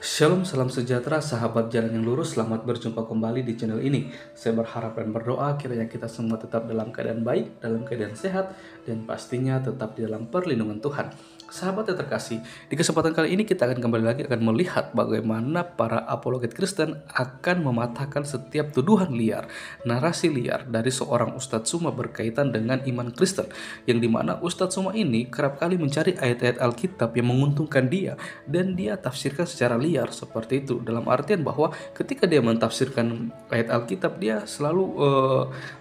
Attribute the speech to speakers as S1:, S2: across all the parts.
S1: Shalom, salam sejahtera, sahabat jalan yang lurus. Selamat berjumpa kembali di channel ini. Saya berharap dan berdoa kiranya kita semua tetap dalam keadaan baik, dalam keadaan sehat, dan pastinya tetap di dalam perlindungan Tuhan. Sahabat yang terkasih, di kesempatan kali ini kita akan kembali lagi akan melihat bagaimana para apologet Kristen akan mematahkan setiap tuduhan liar, narasi liar dari seorang Ustadz Suma berkaitan dengan iman Kristen, yang dimana Ustadz Suma ini kerap kali mencari ayat-ayat Alkitab yang menguntungkan dia dan dia tafsirkan secara liar seperti itu, dalam artian bahwa ketika dia mentafsirkan ayat Alkitab dia selalu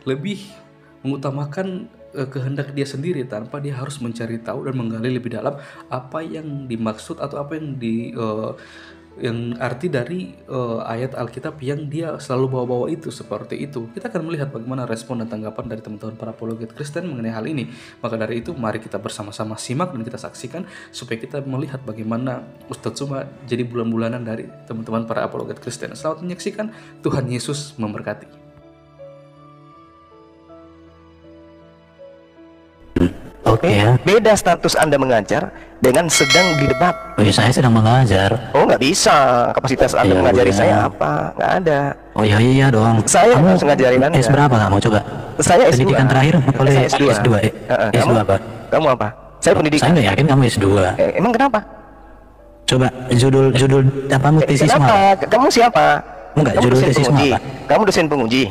S1: lebih mengutamakan kehendak dia sendiri tanpa dia harus mencari tahu dan menggali lebih dalam apa yang dimaksud atau apa yang yang arti dari ayat Alkitab yang dia selalu bawa-bawa itu, seperti itu. Kita akan melihat bagaimana respon dan tanggapan dari teman-teman para apologet Kristen mengenai hal ini. Maka dari itu mari kita bersama-sama simak dan kita saksikan supaya kita melihat bagaimana Ustadz Suma jadi bulan-bulanan dari teman-teman para apologet Kristen. Selamat menyaksikan, Tuhan Yesus memberkati.
S2: Oke ya. Beda status Anda mengajar dengan sedang didebat.
S3: Oh ya, saya sedang mengajar.
S2: Oh, nggak bisa. Kapasitas Anda mengajari saya apa? Nggak ada.
S3: Oh iya dong.
S2: Saya harus ngajarin Anda.
S3: S berapa kamu coba?
S2: Saya S2.
S3: Pendidikan terakhir oleh
S2: S2.
S3: S2. S2 apa?
S2: Kamu apa? Saya pendidikan.
S3: Saya nggak yakin kamu S2.
S2: Emang kenapa?
S3: Coba judul apa tesismu?
S2: Kenapa? Kamu siapa?
S3: Enggak, judul tesismu apa?
S2: Kamu dosen penguji.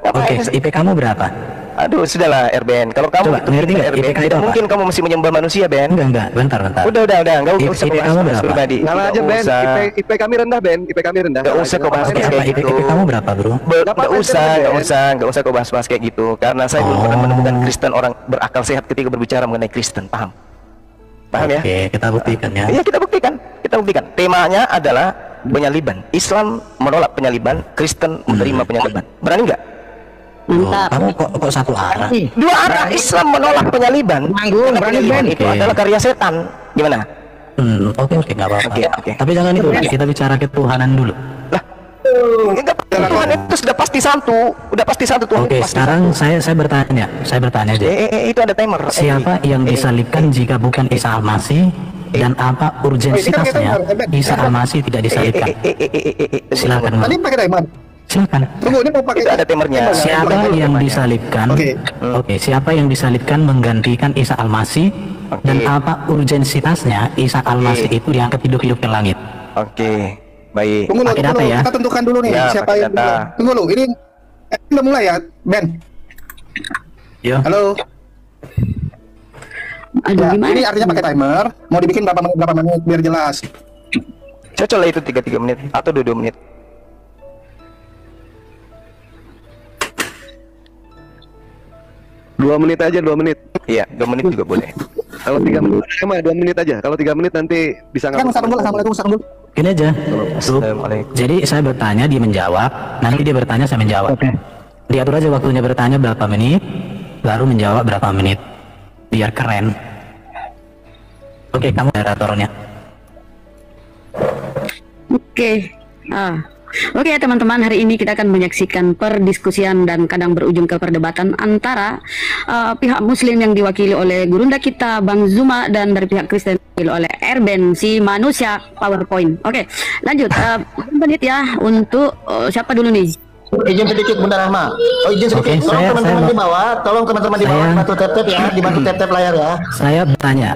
S3: Oke, IP kamu berapa?
S2: Aduh, sudahlah RBN. Kalau kamu
S3: coba ngerti nggak
S2: RBN,
S3: IPK itu
S2: tidak
S3: apa?
S2: mungkin kamu masih menyembah manusia, Ben.
S3: Enggak, bentar.
S2: Udah, enggak usah
S3: IP kamu berapa?
S2: pribadi.
S4: Salah aja, Ben. IP kami rendah, Ben. IP kami rendah.
S2: Enggak usah kau bahas kayak
S3: IP
S2: gitu.
S3: kamu berapa, Bro?
S2: Enggak usah kau bahas kayak gitu. Karena saya belum pernah menemukan Kristen orang berakal sehat ketika berbicara mengenai Kristen. Paham ya?
S3: Oke, kita buktikan ya.
S2: Iya, kita buktikan. Temanya adalah penyaliban. Islam menolak penyaliban, Kristen menerima penyaliban. Berani nggak?
S3: Mantap. Kamu kok satu arah?
S2: Dua arah. Islam menolak penyaliban.
S4: Berani, Ben.
S2: Itu adalah karya setan. Gimana?
S3: Oke, nggak apa-apa.
S2: Oke.
S3: Tapi jangan itu, kita bicara ketuhanan dulu.
S2: Lah, Tuhan itu sudah pasti satu. Tuhan.
S3: Oke, sekarang saya bertanya aja.
S2: Itu ada timer.
S3: Siapa yang disalibkan jika bukan Isa Al-Masih? Dan apa urgensitasnya Isa Al-Masih tidak disalibkan? Silakan.
S4: Tadi pakai diamond.
S3: Silakan.
S4: Tunggu, ini mau pakai.
S2: Itu ada timernya.
S3: Siapa yang disalibkan? Oke, siapa yang disalibkan menggantikan Isa Al-Masih? Dan apa urgensitasnya Isa Al-Masih itu diangkat hidup ke langit?
S2: Oke, baik.
S4: Tunggu
S3: Pakai data ya.
S4: Kita tentukan dulu nih
S2: Ya,
S4: siapa
S2: pakai
S4: yang
S2: data.
S4: Tunggu lu, ini udah mulai ya, Ben.
S3: Yo.
S4: Halo.
S5: Aduh,
S4: Ya,
S5: gimana?
S4: ini artinya pakai timer. Mau dibikin berapa menit biar jelas.
S2: Cocok lah itu 3 menit atau 2 menit.
S6: Dua menit aja, 2 menit.
S2: Iya, 2 menit juga boleh.
S6: Kalau 3 menit, emang 2 menit aja. Kalau 3 menit nanti bisa
S4: Kan
S6: nggak?
S4: Assalamualaikum.
S3: Gini aja.
S2: Assalamualaikum.
S3: Jadi saya bertanya, dia menjawab. Nanti dia bertanya, saya menjawab. Diatur aja waktunya bertanya berapa menit, baru menjawab berapa menit. Biar keren. Oke, kamu moderatornya.
S5: Oke. Oke ya teman-teman, hari ini kita akan menyaksikan perdiskusian dan kadang berujung ke perdebatan antara pihak Muslim yang diwakili oleh gurunda kita Bang Zuma dan dari pihak Kristen diwakili oleh Erben, si manusia PowerPoint. Oke, lanjut. Menit ya untuk siapa dulu nih?
S7: Izin sedikit Bunda Rahma. Izin sedikit.
S3: Oke,
S7: Tolong teman-teman
S3: saya
S7: di bawah, dibantu tap-tap ya, dibantu tap-tap layar ya.
S3: Saya bertanya,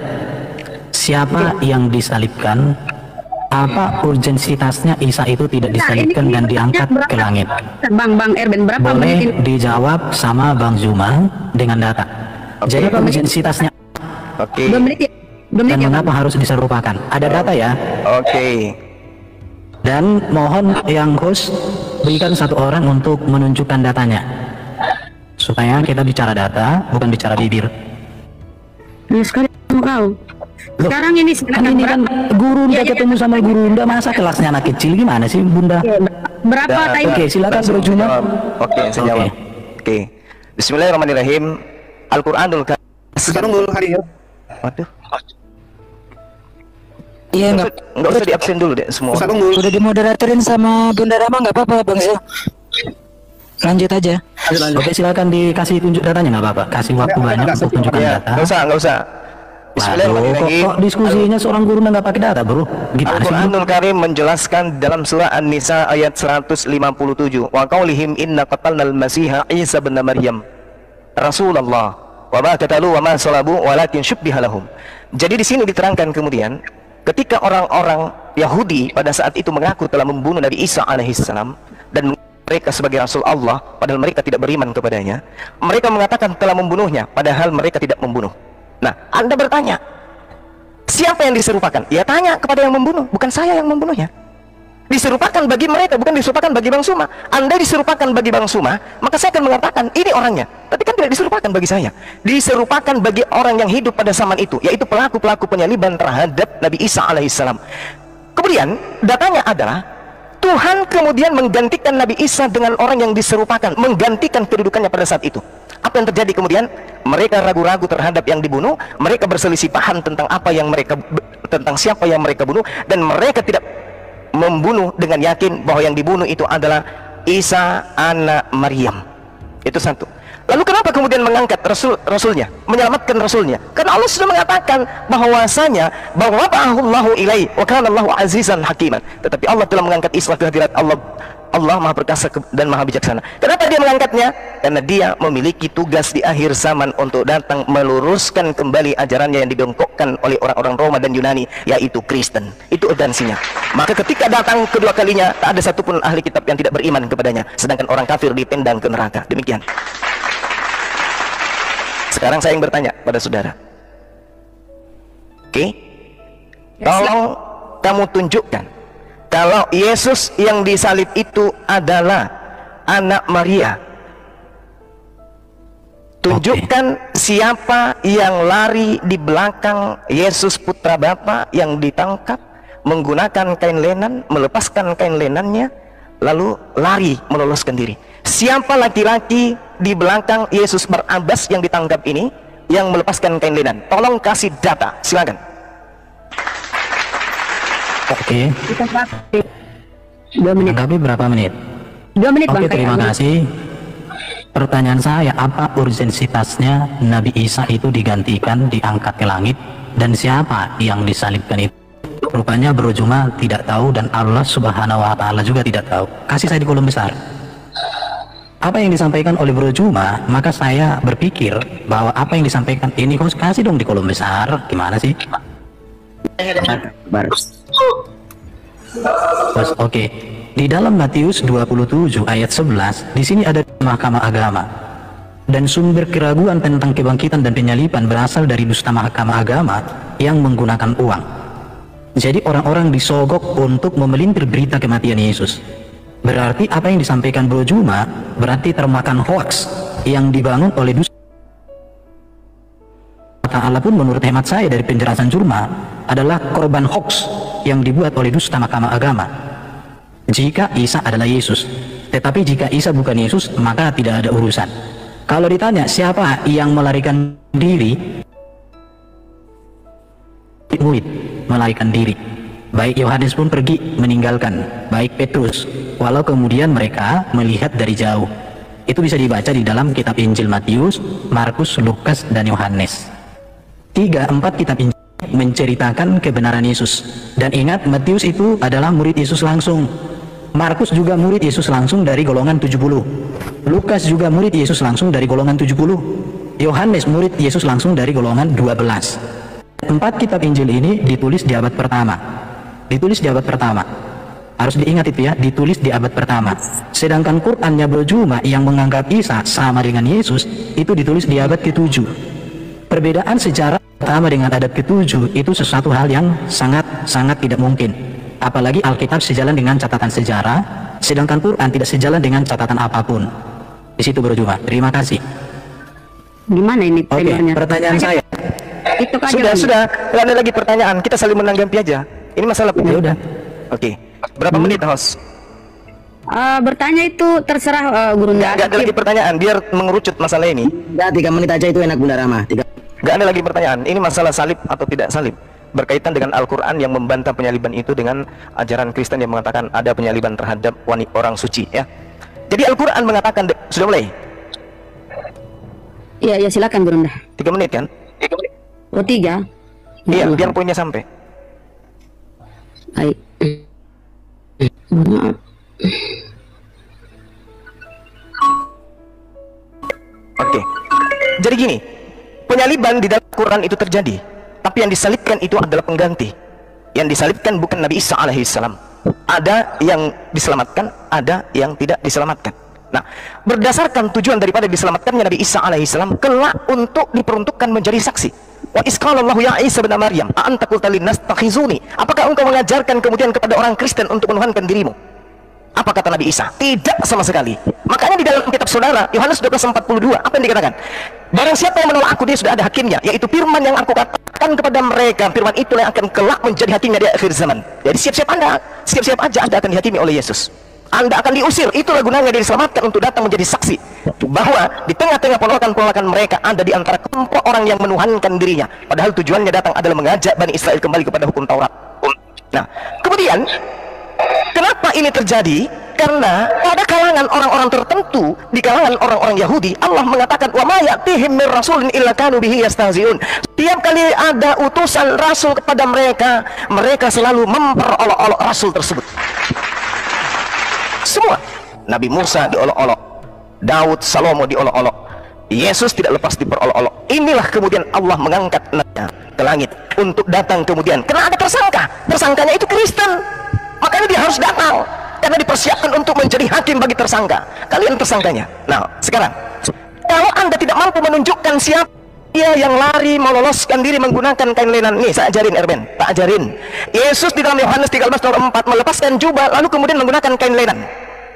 S3: siapa yang disalibkan? Apa urgensitasnya Isa itu tidak disalibkan dan diangkat ke langit?
S5: Bang Erben, berapa menit ini?
S3: Boleh dijawab sama Bang Zuma dengan data. Jadi urgensitasnya
S2: Oke.
S5: 2 menit ya? 2 menit
S3: dan
S5: ya, Bang?
S3: mengapa harus diserupakan? Ada data ya?
S2: Oke.
S3: Dan mohon yang host berikan satu orang untuk menunjukkan datanya. Supaya kita bicara data, bukan bicara bibir.
S5: Nah, sekali kau. Sekarang ini
S3: Kan ini kan guru udah ketemu sama guru udah, masa kelasnya anak kecil, gimana sih Bunda?
S5: berapa time?
S3: Oke, silakan Bro Juma.
S2: Oke, saya jawab. Oke. Bismillahirrahmanirrahim. Al-Qur'anul Karim.
S4: Sekarang dulu hari ya.
S2: Waduh.
S3: Iya,
S2: Enggak usah di absen dulu deh semua.
S4: Usah tunggu.
S3: udah dimoderatorin sama Bunda Rama, nggak apa-apa Bang Zul. Lanjut aja. Oke, silakan dikasih tunjuk datanya, nggak apa-apa. Kasih waktu banyak untuk tunjukkan
S2: Ya,
S3: data.
S2: enggak usah. Bismillahirrahmanirrahim.
S3: Kok diskusinya seorang guru nggak pakai data, bro? Gimana sih?
S2: Al-Quranul Karim menjelaskan dalam surah An-Nisa ayat 157, wa qaulihim inna qatalnal masiha Isa bin Maryam Rasulullah wa ma qatalu wa ma salabu walakin syubbiha lahum. Jadi di sini diterangkan kemudian ketika orang-orang Yahudi pada saat itu mengaku telah membunuh Nabi Isa alaihissalam dan mereka sebagai Rasul Allah padahal mereka tidak beriman kepadanya, mereka mengatakan telah membunuhnya padahal mereka tidak membunuh. Nah, Anda bertanya, siapa yang diserupakan? Ya tanya kepada yang membunuh, bukan saya yang membunuhnya. Diserupakan bagi mereka, bukan diserupakan bagi Bang Suma. Anda diserupakan bagi Bang Suma, maka saya akan mengatakan ini orangnya. Tapi kan tidak diserupakan bagi saya. Diserupakan bagi orang yang hidup pada zaman itu, yaitu pelaku-pelaku penyaliban terhadap Nabi Isa alaihissalam. Kemudian datanya adalah Tuhan kemudian menggantikan Nabi Isa dengan orang yang diserupakan, menggantikan kedudukannya pada saat itu. Apa yang terjadi kemudian? Mereka ragu-ragu terhadap yang dibunuh, mereka berselisih paham tentang tentang siapa yang mereka bunuh, dan mereka tidak membunuh dengan yakin bahwa yang dibunuh itu adalah Isa anak Maryam. Itu satu. Lalu kenapa kemudian mengangkat rasulnya, menyelamatkan rasulnya? Karena Allah sudah mengatakan bahwasanya bahwa Allahu ilai wa kana Allahu azizan hakiman. Tetapi Allah telah mengangkat Isa ke hadirat Allah. Allah Maha Perkasa dan Maha Bijaksana. Kenapa dia mengangkatnya? Karena dia memiliki tugas di akhir zaman untuk datang meluruskan kembali ajarannya yang dibengkokkan oleh orang-orang Roma dan Yunani, yaitu Kristen. Itu urgensinya. Maka ketika datang kedua kalinya, tak ada satupun ahli kitab yang tidak beriman kepadanya, sedangkan orang kafir dipendang ke neraka. Demikian. Sekarang saya yang bertanya pada saudara. Oke? Tolong kamu tunjukkan kalau Yesus yang disalib itu adalah anak Maria. Tunjukkan siapa yang lari di belakang Yesus putra Bapa yang ditangkap menggunakan kain lenan, melepaskan kain lenannya, lalu lari meloloskan diri. Siapa laki-laki di belakang Yesus Barabas yang ditangkap ini yang melepaskan kain lenan? Tolong kasih data, silakan.
S3: Oke.
S5: Kita pakai 2 menit.
S3: Tapi berapa menit?
S5: 2 menit, Bang.
S3: Oke, terima kasih. Pertanyaan saya, apa urgensitasnya Nabi Isa itu digantikan, diangkat ke langit, dan siapa yang disalibkan itu? Rupanya Bro Juma tidak tahu, dan Allah Subhanahu wa Ta'ala juga tidak tahu. Kasih saya di kolom besar. Apa yang disampaikan oleh Bro Juma, maka saya berpikir bahwa apa yang disampaikan ini kasih dong di kolom besar. Gimana sih?
S7: Baru.
S3: Oke. Di dalam Matius 27 ayat 11, di sini ada mahkamah agama. Dan sumber keraguan tentang kebangkitan dan penyaliban berasal dari dusta mahkamah agama yang menggunakan uang. Jadi orang-orang disogok untuk memelintir berita kematian Yesus. Berarti apa yang disampaikan Bro Juma berarti termakan hoax yang dibangun oleh dusta. Ta'ala pun menurut hemat saya dari penjelasan Jurma adalah korban hoax yang dibuat oleh dusta mahkamah agama jika Isa adalah Yesus. Tetapi jika Isa bukan Yesus, maka tidak ada urusan. Kalau ditanya siapa yang melarikan diri, murid melarikan diri. Baik Yohanes pun pergi meninggalkan, baik Petrus, walau kemudian mereka melihat dari jauh. Itu bisa dibaca di dalam kitab Injil Matius, Markus, Lukas, dan Yohanes. 3-4 kitab Injil menceritakan kebenaran Yesus. Dan ingat, Matius itu adalah murid Yesus langsung. Markus juga murid Yesus langsung dari golongan 70. Lukas juga murid Yesus langsung dari golongan 70. Yohanes murid Yesus langsung dari golongan 12. 4 kitab Injil ini ditulis di abad pertama. Ditulis di abad pertama. Harus diingat itu ya, ditulis di abad pertama. Sedangkan Qur'annya Bro Juma yang menganggap Isa sama dengan Yesus itu ditulis di abad ke-7. Perbedaan sejarah pertama dengan abad ke-7 itu sesuatu hal yang sangat tidak mungkin. Apalagi Alkitab sejalan dengan catatan sejarah, sedangkan Quran tidak sejalan dengan catatan apapun. Di situ Bro Juma. Terima kasih.
S5: Gimana ini
S2: Oke,
S5: timernya?
S2: pertanyaan saya.
S5: Itu aja.
S2: Sudah, nggak ada lagi pertanyaan. Kita saling menanggapi aja. Ini masalah
S3: Ya udah.
S2: Oke. Berapa menit, host?
S5: Bertanya itu terserah Guru.
S2: Nggak ada lagi pertanyaan, biar mengerucut masalah ini.
S7: Ya 3 menit aja itu enak Bunda Rama. 3.
S2: Nggak ada lagi pertanyaan. Ini masalah salib atau tidak salib. Berkaitan dengan Al-Quran yang membantah penyaliban itu dengan ajaran Kristen yang mengatakan ada penyaliban terhadap orang suci, ya. Jadi Al-Quran mengatakan, sudah mulai?
S5: Ya silakan Guru.
S2: 3 menit kan?
S5: 3.
S2: Iya, biar poinnya sampai.
S5: Baik. Maaf.
S2: Oke. Jadi gini, penyaliban di dalam Quran itu terjadi, tapi yang disalibkan itu adalah pengganti. Yang disalibkan bukan Nabi Isa alaihissalam. Ada yang diselamatkan, ada yang tidak diselamatkan. Nah, berdasarkan tujuan daripada diselamatkannya Nabi Isa alaihissalam kelak untuk diperuntukkan menjadi saksi. Wa isqalallahu ya Isa bin Maryam, a anta qulta linnas takhizuni? Apakah engkau mengajarkan kemudian kepada orang Kristen untuk menuhankan dirimu? Apa kata Nabi Isa? Tidak sama sekali. Makanya di dalam kitab saudara Yohanes 12:42 apa yang dikatakan? Barang siapa yang menolak aku, dia sudah ada hakimnya, yaitu firman yang aku katakan kepada mereka. Firman itulah yang akan kelak menjadi hakimnya di akhir zaman. Jadi siap-siap aja Anda akan dihakimi oleh Yesus. Anda akan diusir. Itulah gunanya dia diselamatkan, untuk datang menjadi saksi bahwa di tengah-tengah penolakan-penolakan mereka ada di antara kelompok orang yang menuhankan dirinya, padahal tujuannya datang adalah mengajak Bani Israel kembali kepada hukum Taurat. Nah, kemudian kenapa ini terjadi? Karena pada kalangan orang-orang tertentu, di kalangan orang-orang Yahudi, Allah mengatakan wa ma ya'tihim mir rasulin illa kanu bihi yastahzi'un. Setiap kali ada utusan rasul kepada mereka, mereka selalu memperolok-olok rasul tersebut. Semua. Nabi Musa diolok-olok, Daud, Salomo diolok-olok, Yesus tidak lepas diperolok-olok. Inilah kemudian Allah mengangkat nabinya ke langit untuk datang kemudian. Karena ada tersangka, tersangkanya itu Kristen, makanya dia harus datang karena dipersiapkan untuk menjadi hakim bagi tersangka. Kalian tersangkanya. Nah, sekarang kalau Anda tidak mampu menunjukkan siapa dia yang lari meloloskan diri menggunakan kain lenan, nih saya ajarin Erben, tak ajarin. Yesus di dalam Yohanes 13:4 melepaskan jubah lalu kemudian menggunakan kain lenan.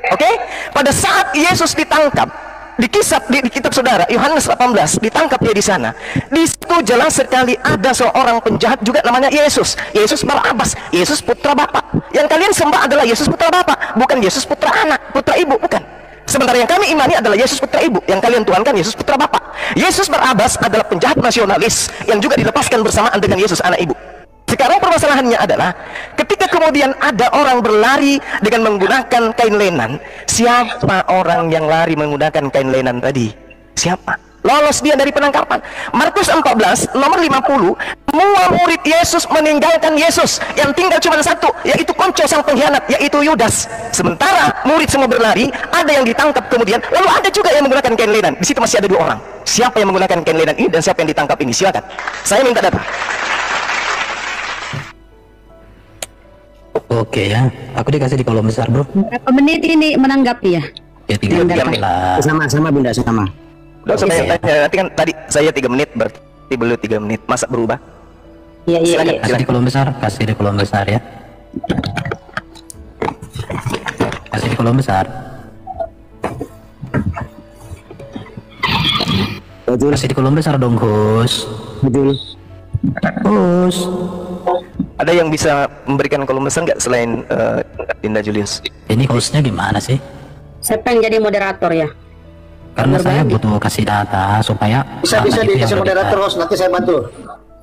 S2: Oke? Pada saat Yesus ditangkap di kisah di kitab saudara Yohanes 18, ditangkap dia di sana. Di situ jelas sekali ada seorang penjahat juga namanya Yesus. Yesus Barabas, Yesus putra Bapa. Yang kalian sembah adalah Yesus putra Bapa, bukan Yesus putra anak, putra ibu, bukan. Sementara yang kami imani adalah Yesus putra ibu, yang kalian tuhankan Yesus putra Bapa. Yesus Barabas adalah penjahat nasionalis yang juga dilepaskan bersamaan dengan Yesus anak ibu. Sekarang permasalahannya adalah ketika kemudian ada orang berlari dengan menggunakan kain lenan, siapa orang yang lari menggunakan kain lenan tadi? Siapa? Lolos dia dari penangkapan. Markus 14 nomor 50, semua murid Yesus meninggalkan Yesus, yang tinggal cuma satu, yaitu konco sang pengkhianat, yaitu Yudas. Sementara murid semua berlari, ada yang ditangkap kemudian, lalu ada juga yang menggunakan kain lenan. Di situ masih ada dua orang. Siapa yang menggunakan kain lenan ini dan siapa yang ditangkap ini? Silakan. Saya minta data.
S3: Oke ya, aku dikasih di kolom besar bro.
S5: Berapa menit ini menanggapi ya?
S3: Ya 3 menit lah.
S7: Sama-sama Bunda, sama.
S2: Udah usah tanya, nanti kan tadi saya 3 menit, berarti belum 3 menit. Masa berubah?
S7: Iya.
S3: Kasih di kolom besar, kasih di kolom besar ya. Kasih di kolom besar.
S7: Betul.
S3: Kasih di kolom besar dong, Gus.
S7: Betul.
S3: Gus.
S2: Ada yang bisa memberikan kolom besar nggak selain Dinda Julius?
S3: Ini hostnya gimana sih?
S5: Siapa yang jadi moderator ya?
S3: Karena saya butuh kasih data supaya
S7: Bisa dikasih moderator host, nanti saya bantu.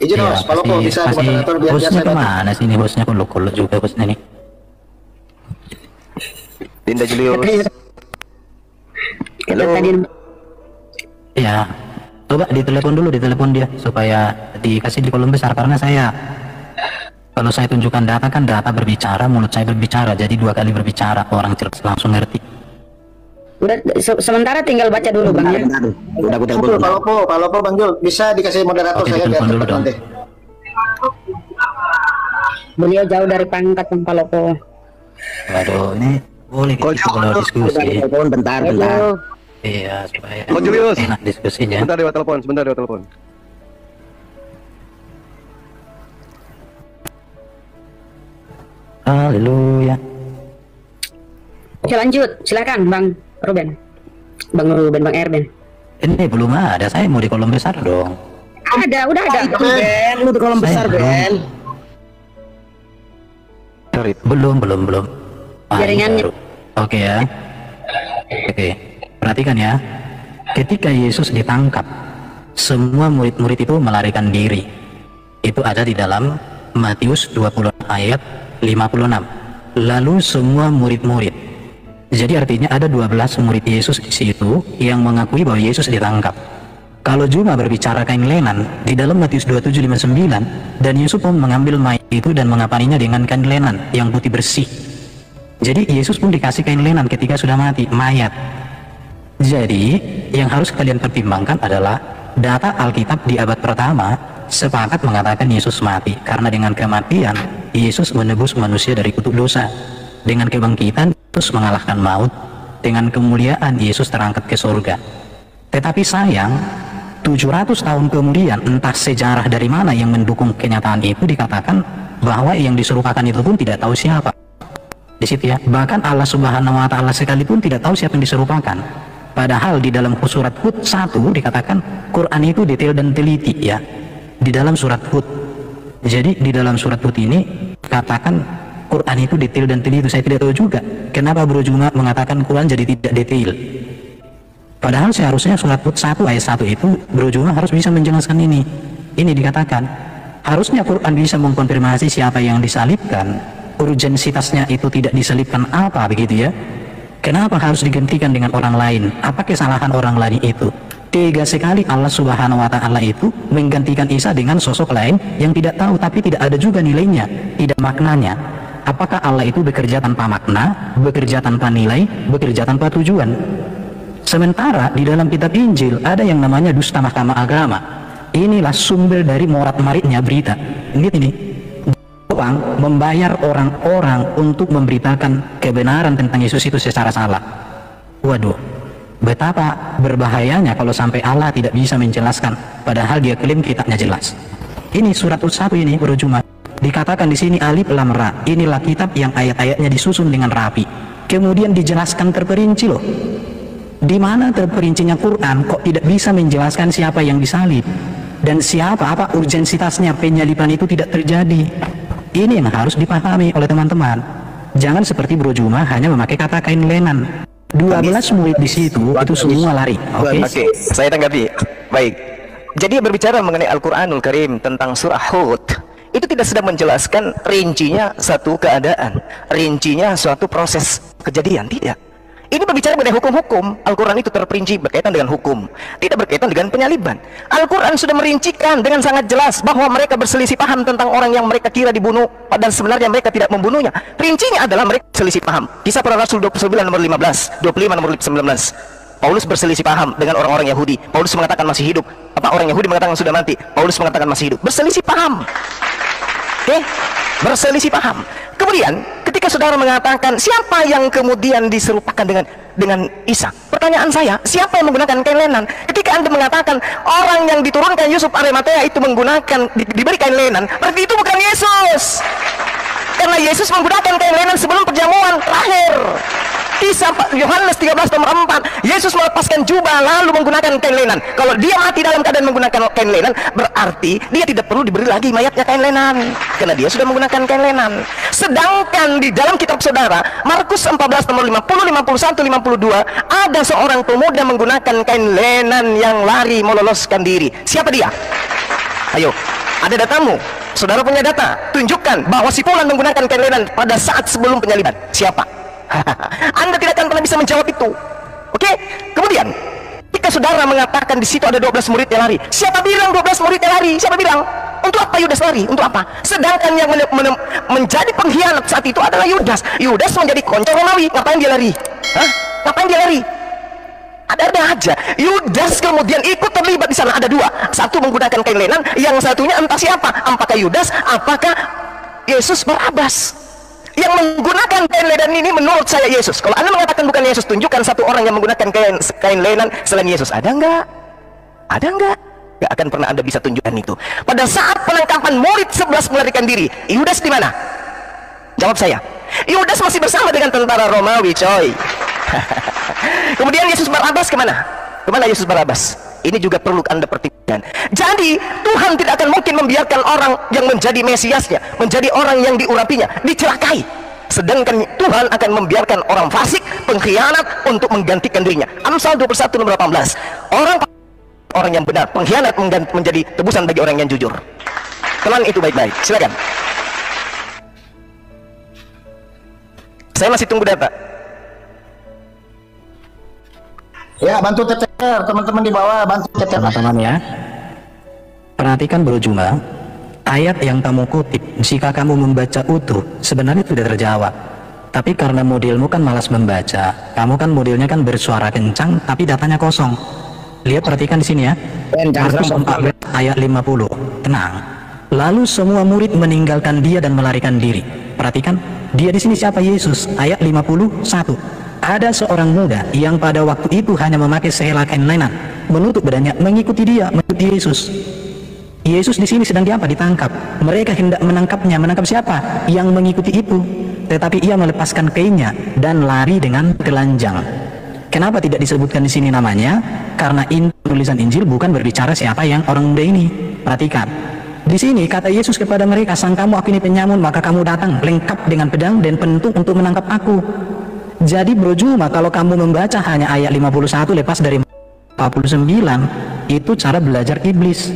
S7: Izin
S3: ya,
S7: host, kalau kok bisa di moderator biar
S3: hostnya
S7: saya bantu.
S3: kemana sih ini hostnya? Kuluk-kuluk juga hostnya nih.
S2: Dinda Julius.
S5: Kita tadi
S3: Iya. Coba ditelepon dulu, ditelepon dia supaya dikasih di kolom besar. Karena saya kalau saya tunjukkan data kan data berbicara, mulut saya berbicara, jadi 2 kali berbicara, orang cerdas langsung ngerti.
S5: udah sementara tinggal baca dulu Bang ya.
S7: Udah aku telepon. Kalau Bang Jul bisa dikasih moderator.
S3: Oke,
S7: saya biar
S3: ditelepon dulu
S7: cepat
S3: dong.
S7: nanti.
S5: Beliau jauh dari pangkat Bang Palopo.
S3: Waduh, ini boleh kita kalau diskusi.
S7: Telepon bentar.
S5: Aduh.
S3: Iya, supaya
S6: Bang Julius.
S3: enak diskusinya.
S6: Sebentar lewat telepon.
S3: Haleluya.
S5: Oke lanjut, silakan Bang Ruben. Bang Erben.
S3: Ini belum ada, saya mau di kolom besar dong.
S5: Udah ada.
S7: Ben, lu di kolom besar Ben.
S2: Sorry.
S3: Belum.
S5: Jaringannya.
S3: Baru. Oke ya. Oke, perhatikan ya. Ketika Yesus ditangkap, semua murid-murid itu melarikan diri. Itu ada di dalam Matius 20 ayat 56. Lalu semua murid-murid. Jadi artinya ada 12 murid Yesus di situ yang mengakui bahwa Yesus ditangkap. Kalau Juma berbicara kain lenan di dalam Matius 27:59, dan Yusuf pun mengambil mayat itu dan mengapaninya dengan kain lenan yang putih bersih. Jadi Yesus pun dikasih kain lenan ketika sudah mati, mayat. Jadi yang harus kalian pertimbangkan adalah data Alkitab di abad pertama sepakat mengatakan Yesus mati karena dengan kematian Yesus menebus manusia dari kutuk dosa. Dengan kebangkitan Yesus mengalahkan maut. Dengan kemuliaan Yesus terangkat ke surga. Tetapi sayang, 700 tahun kemudian entah sejarah dari mana yang mendukung kenyataan itu, dikatakan bahwa yang diserupakan itu pun tidak tahu siapa. Di situ ya, bahkan Allah Subhanahu wa taala sekalipun tidak tahu siapa yang diserupakan. Padahal di dalam surat Hud 1 dikatakan Quran itu detail dan teliti ya. Di dalam surat Hud. Jadi di dalam surat Hud ini katakan Quran itu detail dan teliti. Saya tidak tahu juga kenapa Bro Juma mengatakan Quran jadi tidak detail. Padahal seharusnya surat Hud 1 ayat 1 itu Bro Juma harus bisa menjelaskan ini. Ini dikatakan harusnya Quran bisa mengkonfirmasi siapa yang disalibkan, urgensitasnya itu tidak disalibkan apa begitu ya. Kenapa harus digantikan dengan orang lain? Apa kesalahan orang lain itu? Tega sekali Allah Subhanahu wa taala itu menggantikan Isa dengan sosok lain yang tidak tahu, tapi tidak ada juga nilainya, tidak maknanya. Apakah Allah itu bekerja tanpa makna, bekerja tanpa nilai, bekerja tanpa tujuan? Sementara di dalam kitab Injil ada yang namanya dusta mahkamah agama. Inilah sumber dari morat-maritnya berita. Lihat ini, orang membayar orang-orang untuk memberitakan kebenaran tentang Yesus itu secara salah. Waduh, betapa berbahayanya kalau sampai Allah tidak bisa menjelaskan, padahal dia klaim kitabnya jelas. Ini surat Hud 1 ini Bro Juma. Dikatakan di sini alif lam ra. Inilah kitab yang ayat-ayatnya disusun dengan rapi. Kemudian dijelaskan terperinci loh. Di mana terperincinya Quran kok tidak bisa menjelaskan siapa yang disalib dan siapa, apa urgensitasnya penyaliban itu tidak terjadi. Ini yang harus dipahami oleh teman-teman. Jangan seperti Bro Juma hanya memakai kata kain lenan. 12 murid di situ itu semua lari.
S2: Oke, saya tanggapi. Baik. Jadi berbicara mengenai Al-Qur'anul Karim tentang surah Hud, itu tidak sedang menjelaskan rincinya satu keadaan, rincinya suatu proses kejadian, tidak. Ini berbicara mengenai hukum-hukum. Al-Quran itu terperinci berkaitan dengan hukum, tidak berkaitan dengan penyaliban. Al-Quran sudah merincikan dengan sangat jelas bahwa mereka berselisih paham tentang orang yang mereka kira dibunuh, padahal sebenarnya mereka tidak membunuhnya. Rincinya adalah mereka berselisih paham. Kisah para Rasul 29 nomor 15, 25 nomor 19. Paulus berselisih paham dengan orang-orang Yahudi. Paulus mengatakan masih hidup. Apa orang Yahudi mengatakan sudah mati? Paulus mengatakan masih hidup. Berselisih paham. Oke? Berselisih paham. Kemudian ketika saudara mengatakan siapa yang kemudian diserupakan dengan Isa, pertanyaan saya, siapa yang menggunakan kain lenan? Ketika Anda mengatakan orang yang diturunkan Yusuf Arimatea itu menggunakan diberi kain lenan, berarti itu bukan Yesus. Karena Yesus menggunakan kain lenan sebelum perjamuan terakhir. Kisah Yohanes 13 nomor 4, Yesus melepaskan jubah lalu menggunakan kain lenan. Kalau dia mati dalam keadaan menggunakan kain lenan, berarti dia tidak perlu diberi lagi mayatnya kain lenan, karena dia sudah menggunakan kain lenan. Sedangkan di dalam kitab saudara Markus 14 nomor 50, 51, 52 ada seorang pemuda menggunakan kain lenan yang lari meloloskan diri. Siapa dia? Ayo, ada datamu. Saudara punya data, tunjukkan bahwa si fulan menggunakan kain lenan pada saat sebelum penyaliban. Siapa? Anda tidak akan pernah bisa menjawab itu. Oke? Kemudian ketika saudara mengatakan di situ ada 12 murid yang lari, siapa bilang 12 murid yang lari? Siapa bilang? Untuk apa Yudas lari? Untuk apa? Sedangkan yang menjadi pengkhianat saat itu adalah Yudas. Yudas menjadi konco Romawi. Ngapain dia lari? Hah? Ngapain dia lari? Ada aja. Yudas kemudian ikut terlibat di sana. Ada dua. Satu menggunakan kain lenan, yang satunya entah siapa. Apakah Yudas? Apakah Yesus Barabas? Yang menggunakan kain lenan ini menurut saya Yesus. Kalau Anda mengatakan bukan Yesus, tunjukkan satu orang yang menggunakan kain lenan selain Yesus. Ada enggak? Ada enggak? Gak akan pernah Anda bisa tunjukkan itu. Pada saat penangkapan murid 11 melarikan diri, Yudas di mana? Jawab saya. Yudas masih bersama dengan tentara Romawi, coy. Kemudian Yesus Barabas kemana? Kemana Yesus Barabas? Ini juga perlu Anda pertimbangkan. Jadi Tuhan tidak akan mungkin membiarkan orang yang menjadi Mesiasnya, menjadi orang yang diurapinya, dicelakai. Sedangkan Tuhan akan membiarkan orang fasik, pengkhianat untuk menggantikan dirinya. Amsal 21 nomor 18. Orang yang benar, pengkhianat menjadi tebusan bagi orang yang jujur. Telan itu baik-baik. Silakan. Saya masih tunggu data.
S7: Ya, bantu tetep. Teman-teman di bawah bantu tap-tap.
S3: Teman-teman ya, perhatikan Bro Juma, ayat yang kamu kutip jika kamu membaca utuh sebenarnya sudah terjawab, tapi karena modelmu kan malas membaca, kamu kan modelnya kan bersuara kencang tapi datanya kosong. Lihat, perhatikan di sini ya, Markus 14 ayat 50. Tenang. Lalu semua murid meninggalkan dia dan melarikan diri. Perhatikan, dia di sini siapa? Yesus. Ayat 51. Ada seorang muda yang pada waktu itu hanya memakai sehelai kain lenan, menutup badannya, mengikuti dia, mengikuti Yesus. Yesus di sini sedang diapa? Ditangkap. Mereka hendak menangkapnya. Menangkap siapa? Yang mengikuti itu. Tetapi ia melepaskan kainnya dan lari dengan telanjang. Kenapa tidak disebutkan di sini namanya? Karena tulisan Injil bukan berbicara siapa yang orang muda ini. Perhatikan. Di sini kata Yesus kepada mereka, "Sang kamu aku ini penyamun, maka kamu datang lengkap dengan pedang dan pentung untuk menangkap aku." Jadi Bro Juma, kalau kamu membaca hanya ayat 51 lepas dari 49, itu cara belajar iblis.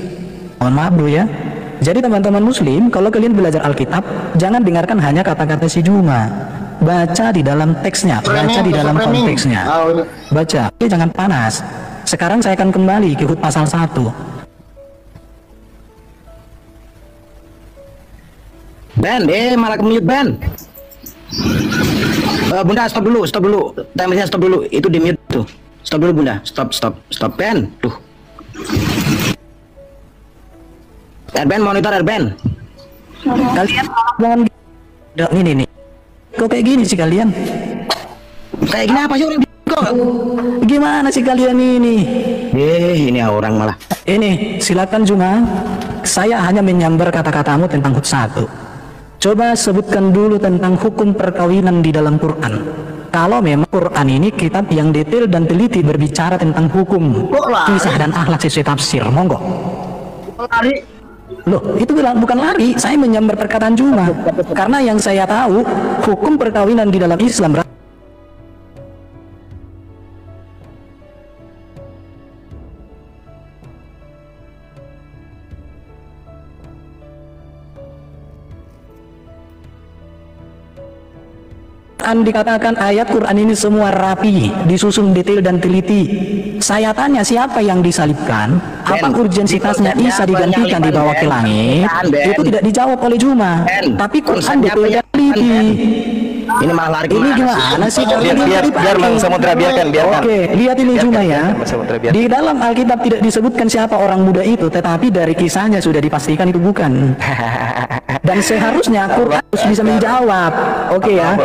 S3: Mohon maaf Bro ya. Jadi teman-teman muslim, kalau kalian belajar Alkitab, jangan dengarkan hanya kata-kata si Juma. Baca di dalam teksnya, baca di dalam konteksnya. Baca, jangan panas. Sekarang saya akan kembali ke Hud pasal 1.
S7: Ben, malah ke-mute Ben. Bunda stop dulu. Timernya stop dulu. Itu di mute tuh. Stop dulu Bunda. Stop Ben. Tuh. Ben monitor Ben.
S3: Kalian jangan nih. Kok kayak gini sih kalian?
S7: Kayak gini apa sih orang kok?
S3: Gimana sih kalian ini?
S7: Ini orang malah.
S3: Ini, silakan Juma. Saya hanya menyambar kata-katamu tentang Hud 1. Coba sebutkan dulu tentang hukum perkawinan di dalam Quran. Kalau memang Quran ini kitab yang detail dan teliti berbicara tentang hukum, kisah dan akhlak sesuai tafsir, monggo.
S7: Lari.
S3: Loh, itu bukan lari, saya menyambar perkataan Juma. Karena yang saya tahu, hukum perkawinan di dalam Islam dikatakan ayat Quran ini semua rapi, disusun detail dan teliti. Saya tanya, siapa yang disalibkan? Apa urgensitasnya Isa digantikan dibawa ke langit? Itu tidak dijawab oleh Juma. Tapi Quran detail dan teliti.
S7: Ini malah lari.
S3: Ini gimana sih?
S2: Biar Bang Samudra biarkan.
S3: Oke, lihat ini Juma ya. Di dalam Alkitab tidak disebutkan siapa orang muda itu, tetapi dari kisahnya sudah dipastikan itu bukan. Dan seharusnya Quran harus bisa menjawab. Oke ya.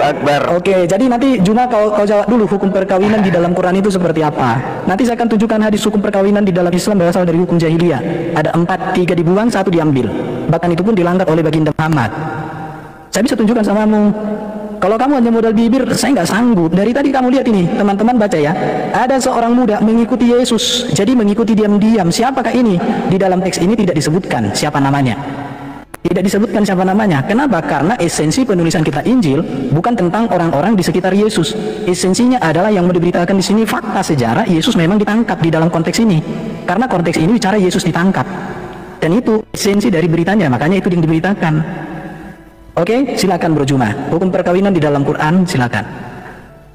S3: Oke, jadi nanti Juma kau jawab dulu hukum perkawinan di dalam Quran itu seperti apa. Nanti saya akan tunjukkan hadis hukum perkawinan di dalam Islam berasal dari hukum jahiliyah. Ada 4, 3 dibuang, 1 diambil. Bahkan itu pun dilanggar oleh baginda Muhammad. Saya bisa tunjukkan samamu. Kalau kamu hanya modal bibir, saya nggak sanggup. Dari tadi kamu lihat ini, teman-teman baca ya. Ada seorang muda mengikuti Yesus, jadi mengikuti diam-diam. Siapakah ini? Di dalam teks ini tidak disebutkan siapa namanya. Tidak disebutkan siapa namanya. Kenapa? Karena esensi penulisan kitab Injil bukan tentang orang-orang di sekitar Yesus. Esensinya adalah yang mau diberitakan di sini fakta sejarah Yesus memang ditangkap di dalam konteks ini. Karena konteks ini bicara Yesus ditangkap. Dan itu esensi dari beritanya, makanya itu yang diberitakan. Oke, silakan Bro Juma. Hukum perkawinan di dalam Quran, silakan.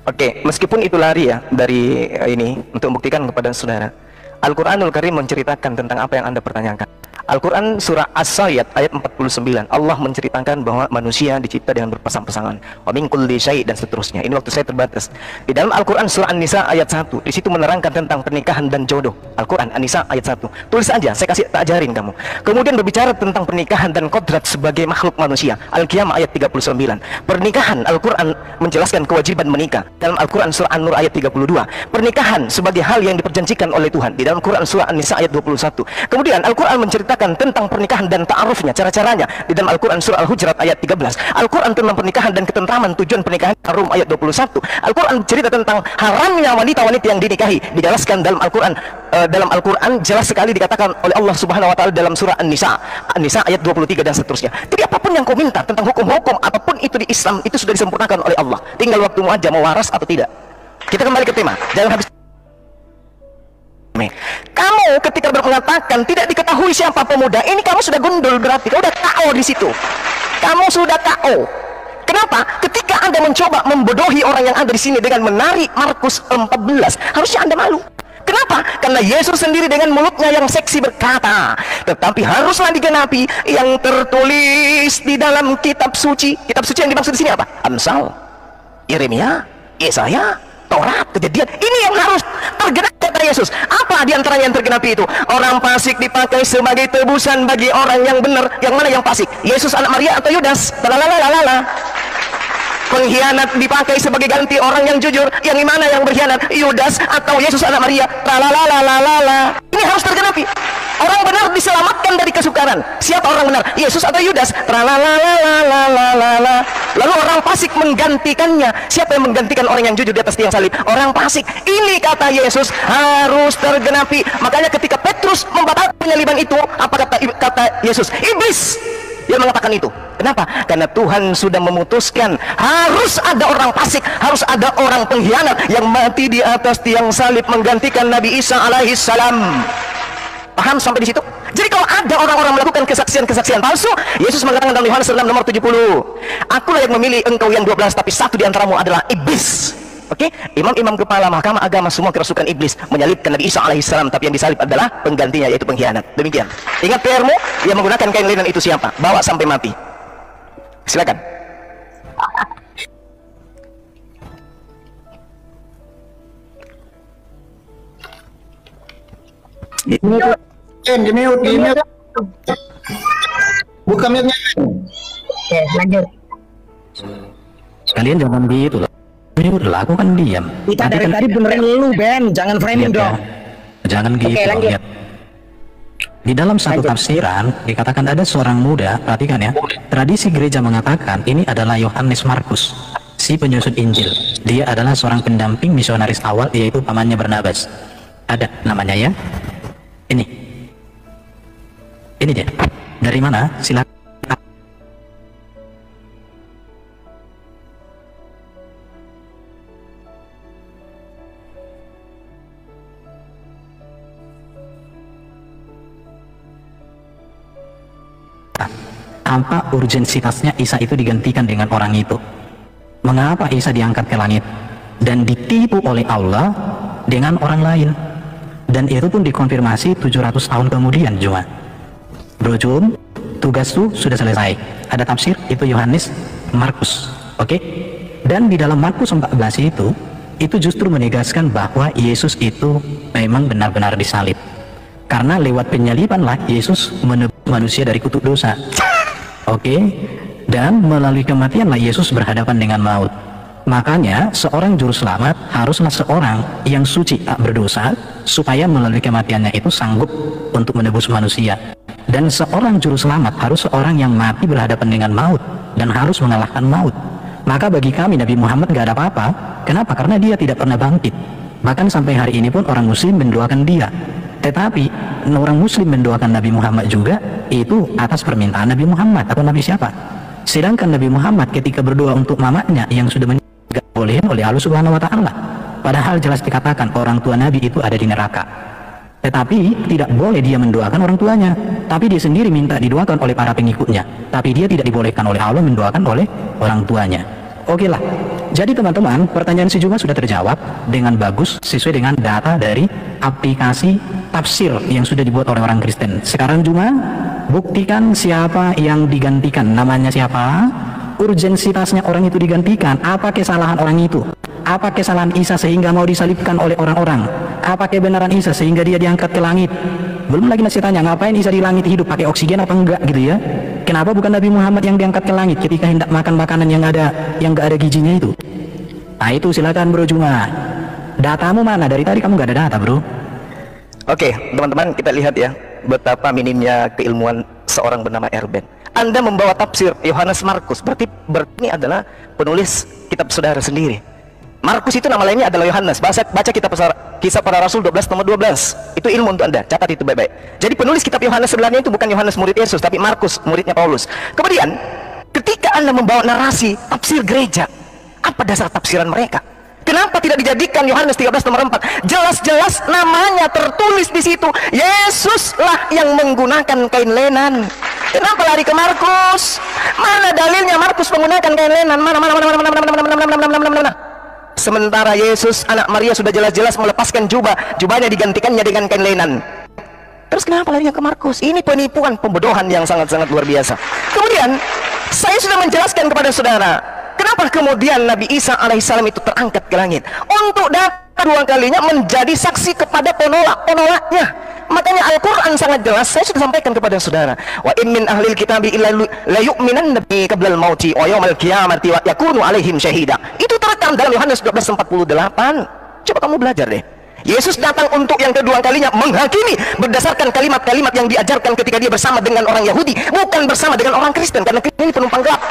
S2: Oke, meskipun itu lari ya dari ini untuk membuktikan kepada saudara, Al-Quranul Karim menceritakan tentang apa yang Anda pertanyakan. Al-Quran surah As-Sayyad ayat 49, Allah menceritakan bahwa manusia dicipta dengan berpasang-pasangan, wa min kulli syai' dan seterusnya. Ini waktu saya terbatas. Di dalam Al-Quran surah An-Nisa ayat 1, di situ menerangkan tentang pernikahan dan jodoh. Al-Quran An-Nisa ayat 1. Tulis aja, saya tak ajarin kamu. Kemudian berbicara tentang pernikahan dan kodrat sebagai makhluk manusia. Al-Qiyamah ayat 39. Pernikahan, Al-Quran menjelaskan kewajiban menikah. Dalam Al-Quran surah An-Nur ayat 32. Pernikahan sebagai hal yang diperjanjikan oleh Tuhan. Di dalam Quran surah An-Nisa ayat 21. Kemudian Al-Quran menceritakan tentang pernikahan dan ta'arufnya, cara-caranya di dalam Al-Quran surah Al-Hujurat ayat 13. Al-Quran tentang pernikahan dan ketentraman, tujuan pernikahan, Ar-Rum ayat 21. Al-Quran cerita tentang haramnya wanita-wanita yang dinikahi, dijelaskan dalam Al-Quran. Dalam Al-Quran jelas sekali dikatakan oleh Allah Subhanahu wa taala dalam surah An-Nisa ayat 23 dan seterusnya. Jadi apapun yang kau minta tentang hukum-hukum apapun itu di Islam itu sudah disempurnakan oleh Allah. Tinggal waktumu aja mau waras atau tidak. Kita kembali ke tema. Jangan habis. Kamu ketika mengatakan tidak diketahui siapa pemuda ini, kamu sudah gundul, berarti kamu sudah KO di situ. Kamu sudah KO. Kenapa? Ketika Anda mencoba membodohi orang yang ada di sini dengan menarik Markus 14, harusnya Anda malu. Kenapa? karena Yesus sendiri dengan mulutnya yang seksi berkata, tetapi haruslah digenapi yang tertulis di dalam kitab suci. Kitab suci yang dimaksud di sini apa? Amsal, Yeremia, Yesaya, Taurat, Kejadian. Ini yang harus tergenapi kata Yesus. Apa di antaranya yang tergenapi itu? Orang fasik dipakai sebagai tebusan bagi orang yang benar. Yang mana yang fasik? Yesus anak Maria atau Yudas? Lalalala. Pengkhianat dipakai sebagai ganti orang yang jujur. Yang mana yang berkhianat? Yudas atau Yesus anak Maria? Lalalala. Ini harus tergenapi. Orang benar diselamatkan dari kesukaran. Siapa orang benar? Yesus atau Yudas? Lalalala. Lalu orang fasik menggantikannya. Siapa yang menggantikan orang yang jujur di atas tiang salib? Orang fasik. Ini kata Yesus harus tergenapi. Makanya ketika Petrus membatalkan penyaliban itu, apa kata Yesus? Iblis yang mengatakan itu. Kenapa? Karena Tuhan sudah memutuskan harus ada orang fasik, harus ada orang pengkhianat yang mati di atas tiang salib menggantikan Nabi Isa alaihissalam. Paham sampai di situ? Jadi kalau ada orang-orang melakukan kesaksian-kesaksian palsu, Yesus mengatakan dalam Yohanes 6 nomor 70, akulah yang memilih engkau yang 12, tapi satu di antaramu adalah iblis. Oke, imam-imam kepala mahkamah agama semua kerasukan iblis menyalibkan Nabi Isa alaihissalam, tapi yang disalib adalah penggantinya, yaitu pengkhianat. Demikian. Ingat PR-mu, yang menggunakan kain linen itu siapa? Bawa sampai mati. Silakan.
S4: Di mute. Buka mute-nya.
S5: Oke, lanjut.
S3: Kalian jangan gitu lah. Mute lah, aku kan diam.
S7: Kita
S3: Tadi
S7: dari
S3: kan-
S7: tadi benerin lu Ben, jangan framing
S3: Lihat
S7: dong.
S3: ya. Jangan gitu.
S5: lanjut.
S3: Lihat. Di dalam satu tafsiran dikatakan ada seorang muda, perhatikan ya. Tradisi gereja mengatakan ini adalah Yohanes Markus, si penyusun Injil. Dia adalah seorang pendamping misionaris awal, yaitu pamannya Barnabas. Ada namanya ya. Ini dia. Dari mana? Silakan. Apa urgensitasnya Isa itu digantikan dengan orang itu? Mengapa Isa diangkat ke langit dan ditipu oleh Allah dengan orang lain? Dan itu pun dikonfirmasi 700 tahun kemudian cuma. Bro Jum, tugas lu sudah selesai. Ada tafsir, itu Yohanes Markus. Oke? Dan di dalam Markus 14 itu justru menegaskan bahwa Yesus itu memang benar-benar disalib. Karena lewat penyalibanlah Yesus menebus manusia dari kutuk dosa. Oke, dan melalui kematianlah Yesus berhadapan dengan maut. Makanya seorang juru selamat haruslah seorang yang suci tak berdosa, supaya melalui kematiannya itu sanggup untuk menebus manusia. Dan seorang juru selamat harus seorang yang mati berhadapan dengan maut dan harus mengalahkan maut. Maka bagi kami Nabi Muhammad gak ada apa-apa. Kenapa? Karena dia tidak pernah bangkit. Bahkan sampai hari ini pun orang muslim mendoakan dia. Tetapi orang muslim mendoakan Nabi Muhammad juga itu atas permintaan Nabi Muhammad atau Nabi siapa? Sedangkan Nabi Muhammad ketika berdoa untuk mamanya yang sudah meninggal oleh Allah Subhanahu wa taala. Padahal jelas dikatakan orang tua Nabi itu ada di neraka. Tetapi tidak boleh dia mendoakan orang tuanya, tapi dia sendiri minta didoakan oleh para pengikutnya. Tapi dia tidak dibolehkan oleh Allah mendoakan oleh orang tuanya. Oke lah. Jadi teman-teman, pertanyaan si Juma sudah terjawab dengan bagus sesuai dengan data dari aplikasi tafsir yang sudah dibuat oleh orang Kristen. Sekarang Juma, buktikan siapa yang digantikan, namanya siapa, urgensitasnya orang itu digantikan, apa kesalahan orang itu, apa kesalahan Isa sehingga mau disalibkan oleh orang-orang, apa kebenaran Isa sehingga dia diangkat ke langit. Belum lagi masih tanya, ngapain Isa di langit hidup, pakai oksigen apa enggak gitu ya. Kenapa bukan Nabi Muhammad yang diangkat ke langit ketika hendak makan makanan yang enggak ada gizinya itu? Nah itu silakan Bro Juma. Datamu mana? Dari tadi kamu nggak ada data, Bro.
S2: Oke, teman-teman, kita lihat ya betapa minimnya keilmuan seorang bernama Erben. Anda membawa tafsir Yohanes Markus, berarti ini adalah penulis kitab saudara sendiri. Markus itu nama lainnya adalah Yohanes. Baca kitab Kisah Para Rasul 12 nomor 12. Itu ilmu untuk Anda, catat itu baik-baik. Jadi penulis kitab Yohanes sebenarnya itu bukan Yohanes murid Yesus, tapi Markus muridnya Paulus. Kemudian ketika Anda membawa narasi tafsir gereja, apa dasar tafsiran mereka? Kenapa tidak dijadikan Yohanes 13 nomor 4? Jelas-jelas namanya tertulis di situ. Yesuslah yang menggunakan kain lenan. Kenapa lari ke Markus? Mana dalilnya Markus menggunakan kain lenan? Mana? sementara Yesus anak Maria sudah jelas-jelas melepaskan jubahnya digantikannya dengan kain lenan. Terus kenapa larinya ke Markus? Ini penipuan, pembodohan yang sangat-sangat luar biasa. Kemudian saya sudah menjelaskan kepada saudara, kenapa kemudian Nabi Isa alaihissalam itu terangkat ke langit untuk datang dua kalinya menjadi saksi kepada penolaknya. Makanya Al-Quran sangat jelas, saya sudah sampaikan kepada saudara, wa in min ahlil kitabi illa la yu'minan nabi qablal mauti wa yawmal qiyamati wa yakunu alaihim syahida. Itu terekam dalam Yohanes 12:48. Coba kamu belajar deh. Yesus datang untuk yang kedua kalinya menghakimi berdasarkan kalimat-kalimat yang diajarkan ketika dia bersama dengan orang Yahudi, bukan bersama dengan orang Kristen, karena ini penumpang gelap.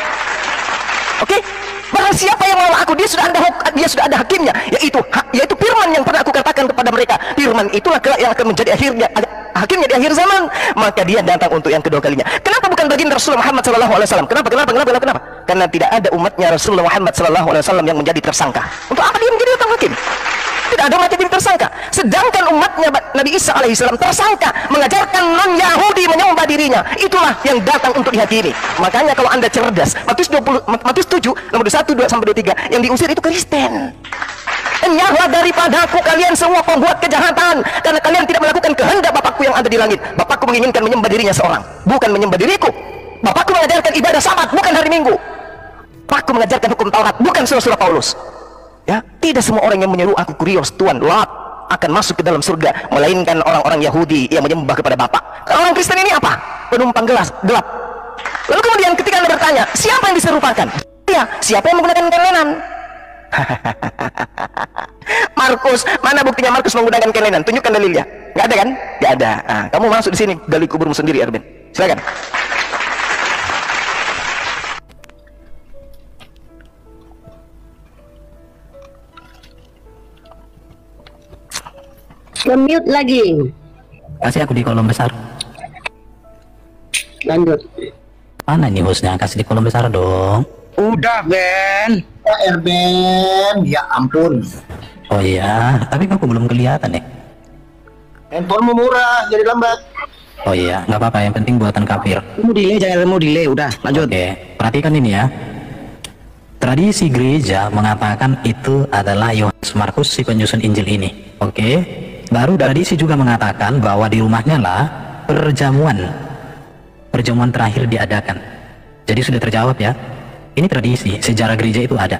S2: Oke? Barang siapa yang menolak aku, dia sudah ada hakimnya, yaitu firman yang pernah aku katakan kepada mereka. Firman itulah kelak yang akan menjadi hakimnya di akhir zaman. Maka dia datang untuk yang kedua kalinya. Kenapa bukan baginda Rasulullah Muhammad SAW? Kenapa? Karena tidak ada umatnya Rasulullah Muhammad SAW yang menjadi tersangka. Untuk apa dia menjadi datang hakim? Tidak ada umat yang tersangka. Sedangkan umatnya Nabi Isa alaihissalam tersangka, mengajarkan non-Yahudi menyembah dirinya. Itulah yang datang untuk dihakimi. Makanya kalau anda cerdas, Matius 7 nomor 1-2-23, yang diusir itu Kristen. Enyahlah daripadaku kalian semua pembuat kejahatan, karena kalian tidak melakukan kehendak Bapakku yang ada di langit. Bapakku menginginkan menyembah dirinya seorang, bukan menyembah diriku. Bapakku mengajarkan ibadah Sabat, bukan hari Minggu. Bapakku mengajarkan hukum Taurat, bukan surah Paulus. Ya, tidak semua orang yang menyeru aku kurios Tuhan Lot akan masuk ke dalam surga, melainkan orang-orang Yahudi yang menyembah kepada Bapak. Orang Kristen ini apa? Penumpang gelap. Lalu kemudian ketika anda bertanya, siapa yang diserupakan? Ya, siapa yang menggunakan kelenan? Markus, mana buktinya Markus menggunakan kelenan? Tunjukkan dalilnya. Nggak ada kan? Nggak ada. Nah, kamu masuk di sini, gali kuburmu sendiri, Erwin. Silakan.
S5: Mute lagi.
S3: Kasih aku di kolom besar.
S5: Lanjut.
S3: Mana nih hostnya? Kasih di kolom besar dong.
S7: Udah, Ben.
S4: Ya Erben, ya ampun.
S3: Oh iya, tapi aku belum kelihatan nih.
S4: Handphonemu murah, jadi lambat.
S3: Oh iya, nggak apa-apa. Yang penting buatan kafir.
S7: Mau delay, jangan mau delay. Udah, lanjut.
S3: Oke, perhatikan ini ya. Tradisi gereja mengatakan itu adalah Yohanes Markus si penyusun Injil ini. Oke. Baru tradisi juga mengatakan bahwa di rumahnya lah perjamuan terakhir diadakan. Jadi sudah terjawab ya. Ini tradisi, sejarah gereja itu ada.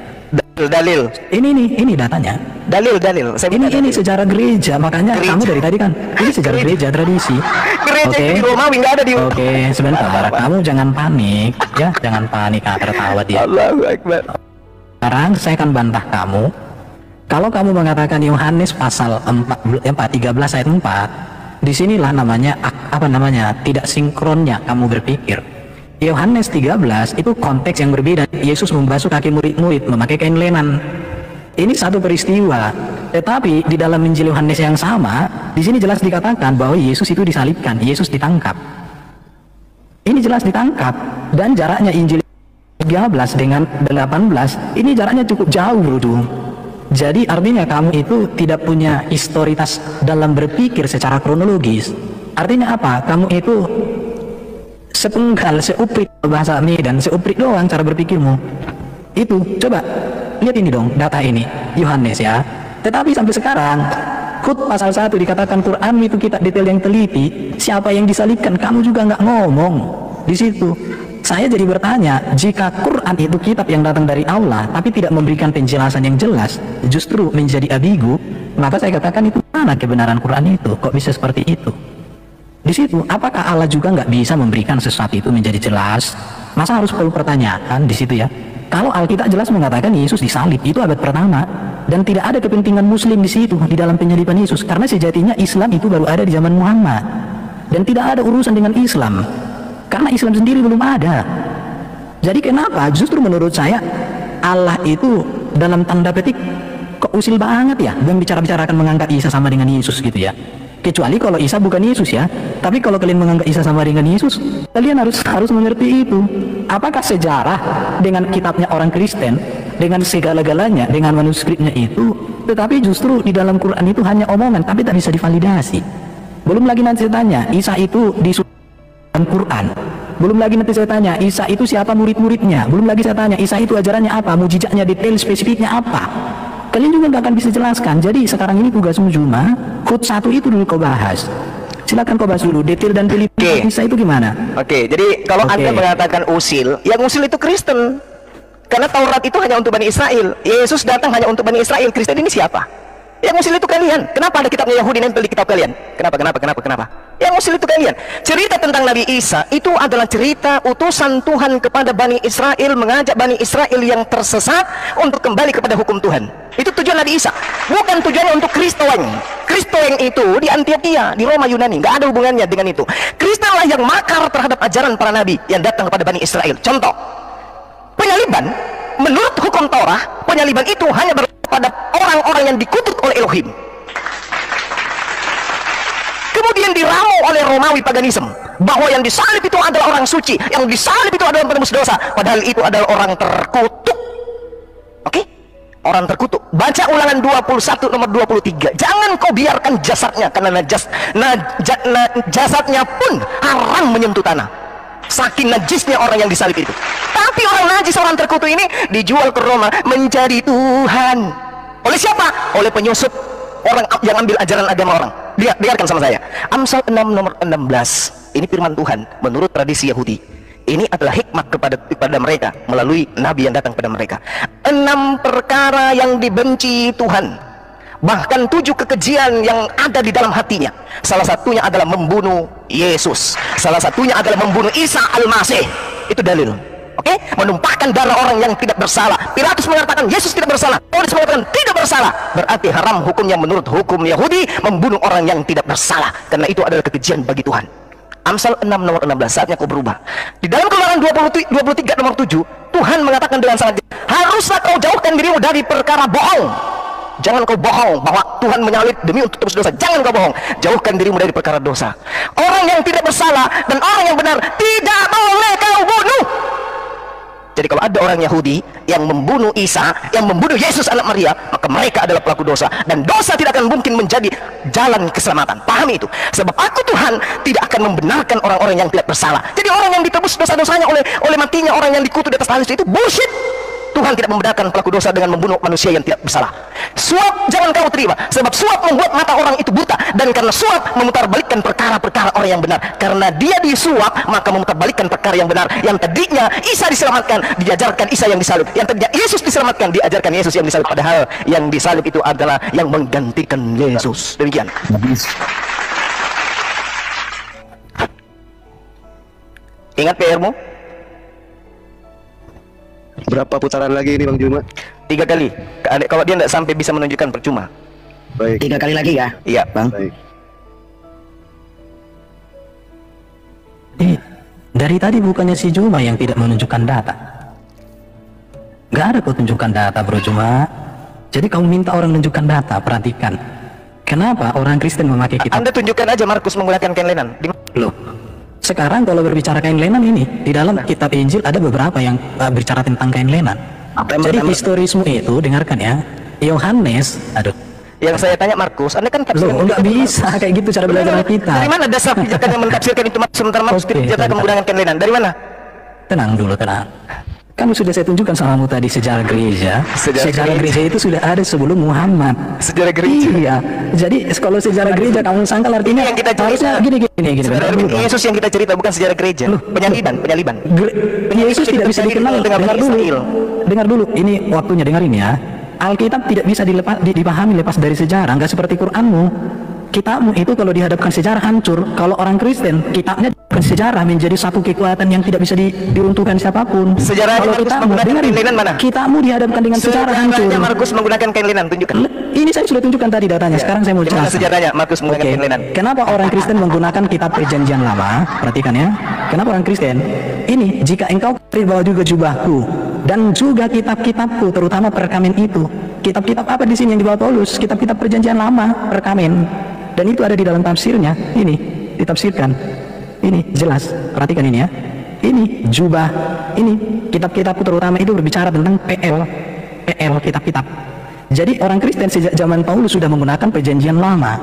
S2: Dalil.
S3: Ini datanya.
S2: Dalil.
S3: Ini sejarah gereja, makanya kamu dari tadi kan. Ini sejarah gereja, tradisi.
S2: Gereja
S3: Oke.
S2: di Romawi nggak ada di.
S3: Oke, sebentar. Kamu jangan panik, ya. Jangan panik, tertawa dia.
S2: Allahu Akbar.
S3: Sekarang saya akan bantah kamu. Kalau kamu mengatakan Yohanes pasal 13 ayat 4, disinilah namanya tidak sinkronnya kamu berpikir. Yohanes 13 itu konteks yang berbeda. Yesus membasuh kaki murid-murid memakai kain lenan. Ini satu peristiwa. Tetapi di dalam Injil Yohanes yang sama, di sini jelas dikatakan bahwa Yesus itu disalibkan, Yesus ditangkap. Ini jelas ditangkap, dan jaraknya Injil 13 dengan 18 ini jaraknya cukup jauh, bro. Jadi artinya kamu itu tidak punya historitas dalam berpikir secara kronologis. Artinya apa? Kamu itu sepenggal, seuprit bahasa Medan, seuprit doang cara berpikirmu. Itu, coba lihat ini dong, data ini Yohanes ya. Tetapi sampai sekarang Hud pasal 1 dikatakan Quran itu kita detail yang teliti. Siapa yang disalibkan kamu juga nggak ngomong di situ. Saya jadi bertanya, jika Quran itu kitab yang datang dari Allah tapi tidak memberikan penjelasan yang jelas, justru menjadi ambigu, maka saya katakan itu mana kebenaran Quran itu? Kok bisa seperti itu? Di situ, apakah Allah juga nggak bisa memberikan sesuatu itu menjadi jelas? Masa harus perlu pertanyaan di situ ya? Kalau Alkitab jelas mengatakan Yesus disalib, itu abad pertama, dan tidak ada kepentingan Muslim di situ di dalam penyaliban Yesus, karena sejatinya Islam itu baru ada di zaman Muhammad, dan tidak ada urusan dengan Islam. Karena Islam sendiri belum ada. Jadi kenapa justru menurut saya Allah itu dalam tanda petik kok usil banget ya dan bicara-bicarakan mengangkat Isa sama dengan Yesus gitu ya. Kecuali kalau Isa bukan Yesus ya. Tapi kalau kalian menganggap Isa sama dengan Yesus, kalian harus mengerti itu. Apakah sejarah dengan kitabnya orang Kristen, dengan segala-galanya, dengan manuskripnya itu, tetapi justru di dalam Quran itu hanya omongan tapi tak bisa divalidasi. Belum lagi nanti saya tanya, Isa itu di Quran. Belum lagi nanti saya tanya, Isa itu siapa murid-muridnya. Belum lagi saya tanya, Isa itu ajarannya apa, mujizatnya, detail spesifiknya apa. kalian juga nggak akan bisa jelaskan. Jadi sekarang ini tugasmu cuma hut 1 itu dulu kau bahas. Silakan kau bahas dulu detail dan pilih kisah itu gimana.
S2: Oke, jadi kalau Anda mengatakan usil, yang usil itu Kristen. Karena Taurat itu hanya untuk Bani Israel. Yesus datang hanya untuk Bani Israel. Kristen ini siapa? Yang usil itu kalian. Kenapa ada kitabnya Yahudi nempel di kitab kalian? Kenapa? Yang usil itu kalian. Cerita tentang Nabi Isa itu adalah cerita utusan Tuhan kepada Bani Israel, mengajak Bani Israel yang tersesat untuk kembali kepada hukum Tuhan. Itu tujuan Nabi Isa. Bukan tujuannya untuk Kristoeng. Kristoeng itu di Antioquia, di Roma Yunani. Nggak ada hubungannya dengan itu. Kristen lah yang makar terhadap ajaran para nabi yang datang kepada Bani Israel. Contoh, penyaliban menurut hukum Torah, penyaliban itu hanya berlaku pada orang-orang yang dikutuk oleh Elohim. Kemudian diramu oleh Romawi paganisme bahwa yang disalib itu adalah orang suci, yang disalib itu adalah penebus dosa, padahal itu adalah orang terkutuk. Oke? Orang terkutuk. Baca Ulangan 21 nomor 23. Jangan kau biarkan jasadnya, karena jasadnya pun haram menyentuh tanah. Saking najisnya orang yang disalib itu. Tapi orang najis, orang terkutuk ini dijual ke Roma menjadi Tuhan. Oleh siapa? Oleh penyusup, orang yang ambil ajaran agama orang. Dengarkan sama saya. Amsal 6 nomor 16. Ini firman Tuhan menurut tradisi Yahudi. Ini adalah hikmat kepada mereka melalui nabi yang datang kepada mereka. 6 perkara yang dibenci Tuhan, bahkan 7 kekejian yang ada di dalam hatinya. Salah satunya adalah membunuh Yesus. Salah satunya adalah membunuh Isa Al-Masih. Itu dalil. Oke? Menumpahkan darah orang yang tidak bersalah. Pilatus mengatakan Yesus tidak bersalah. Paulus mengatakan tidak bersalah. Berarti haram hukumnya menurut hukum Yahudi membunuh orang yang tidak bersalah. Karena itu adalah kekejian bagi Tuhan. Amsal 6 nomor 16. Saatnya kau berubah. Di dalam Keluaran 23 nomor 7, Tuhan mengatakan dengan sangat jelas, haruslah kau jauhkan dirimu dari perkara bohong. Jangan kau bohong bahwa Tuhan menyalib demi untuk tebus dosa. Jangan kau bohong. Jauhkan dirimu dari perkara dosa. Orang yang tidak bersalah dan orang yang benar tidak boleh kau bunuh. Jadi kalau ada orang Yahudi yang membunuh Isa, yang membunuh Yesus anak Maria, maka mereka adalah pelaku dosa. Dan dosa tidak akan mungkin menjadi jalan keselamatan. Pahami itu. Sebab aku Tuhan tidak akan membenarkan orang-orang yang tidak bersalah. Jadi orang yang ditebus dosa-dosanya oleh matinya orang yang dikutuk di atas salib itu bullshit. Tuhan tidak membenarkan pelaku dosa dengan membunuh manusia yang tidak bersalah. Suap jangan kau terima, sebab suap membuat mata orang itu buta, dan karena suap memutarbalikkan perkara-perkara orang yang benar. Karena dia disuap, maka memutarbalikkan perkara yang benar. Yang tadinya Isa diselamatkan, diajarkan Isa yang disalib. Yang tadinya Yesus diselamatkan, diajarkan Yesus yang disalib. Padahal yang disalib itu adalah yang menggantikan Yesus. Demikian. Ingat PR-mu?
S6: Berapa putaran lagi ini Bang Juma?
S2: 3 kali. Kalau dia tidak sampai bisa menunjukkan percuma.
S6: Baik.
S7: 3 kali lagi ya?
S2: Iya,
S7: Bang.
S6: Baik.
S3: Dari tadi bukannya si Juma yang tidak menunjukkan data. Gak ada kau tunjukkan data bro Juma. Jadi kamu minta orang menunjukkan data. Perhatikan. Kenapa orang Kristen memakai kitab?
S2: Anda tunjukkan aja Markus menggunakan kain lenan.
S3: Loh, sekarang kalau berbicara kain lenan ini, di dalam kitab Injil ada beberapa yang berbicara tentang kain lenan. Jadi historisme itu, dengarkan ya, Yohanes,
S2: yang saya tanya Markus, Anda kan tafsirkan.
S3: Loh, nggak bisa kayak gitu cara belajar kita.
S2: Dari mana dasar pijakan yang mentafsirkan itu sementara Markus tidak menggunakan kain lenan? Dari mana?
S3: Tenang dulu, tenang. Kan sudah saya tunjukkan samamu tadi sejarah gereja. Sejarah gereja itu sudah ada sebelum Muhammad.
S2: Sejarah gereja.
S3: Iya. Jadi kalau sejarah gereja kamu sangkal artinya
S2: yang kita
S3: harusnya gini.
S2: Yesus yang kita cerita bukan sejarah gereja. Penyaliban.
S3: Yesus tidak bisa dikenal. Dengar dulu. Ini waktunya, dengarin ya. Alkitab tidak bisa dipahami lepas dari sejarah. Nggak seperti Quranmu. Kitabmu itu kalau dihadapkan sejarah hancur. Kalau orang Kristen, kitabnya sejarah menjadi satu kekuatan yang tidak bisa diruntuhkan siapapun.
S2: Sejarah
S3: kalau
S2: kitabmu menggunakan kain lenan mana?
S3: Kitabmu dihadapkan dengan sejarah hancur.
S2: Markus menggunakan kain lenan, tunjukkan.
S3: Ini saya sudah tunjukkan tadi datanya. Sekarang saya mau jelaskan.
S2: Sejarahnya Markus menggunakan kain lenan.
S3: Kenapa orang Kristen menggunakan kitab Perjanjian Lama? Perhatikan ya. Kenapa orang Kristen? Ini jika engkau bawa juga jubahku dan juga kitab-kitabku, terutama perkamen itu. Kitab-kitab apa di sini yang dibawa Paulus? Kitab-kitab Perjanjian Lama, perkamen. Dan itu ada di dalam tafsirnya. Ini ditafsirkan. Ini jelas. Perhatikan ini ya. Ini jubah. Ini kitab-kitabku terutama itu berbicara tentang PL kitab-kitab. Jadi orang Kristen sejak zaman Paulus sudah menggunakan Perjanjian Lama.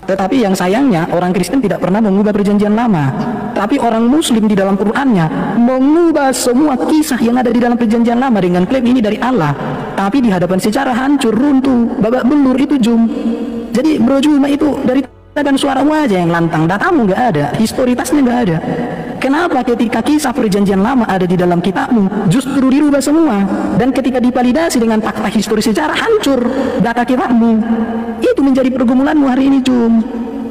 S3: Tetapi yang sayangnya orang Kristen tidak pernah mengubah Perjanjian Lama. Tapi orang Muslim di dalam Qurannya mengubah semua kisah yang ada di dalam Perjanjian Lama dengan klaim ini dari Allah. tapi di hadapan sejarah hancur, runtuh, babak belur. Itu Jum. Jadi Bro Juma itu dari dan suara wajah yang lantang, datamu nggak ada, historitasnya nggak ada. Kenapa ketika kisah perjanjian lama ada di dalam kitabmu justru dirubah semua, dan ketika divalidasi dengan fakta historis sejarah hancur data kitabmu? Itu menjadi pergumulanmu hari ini Jum.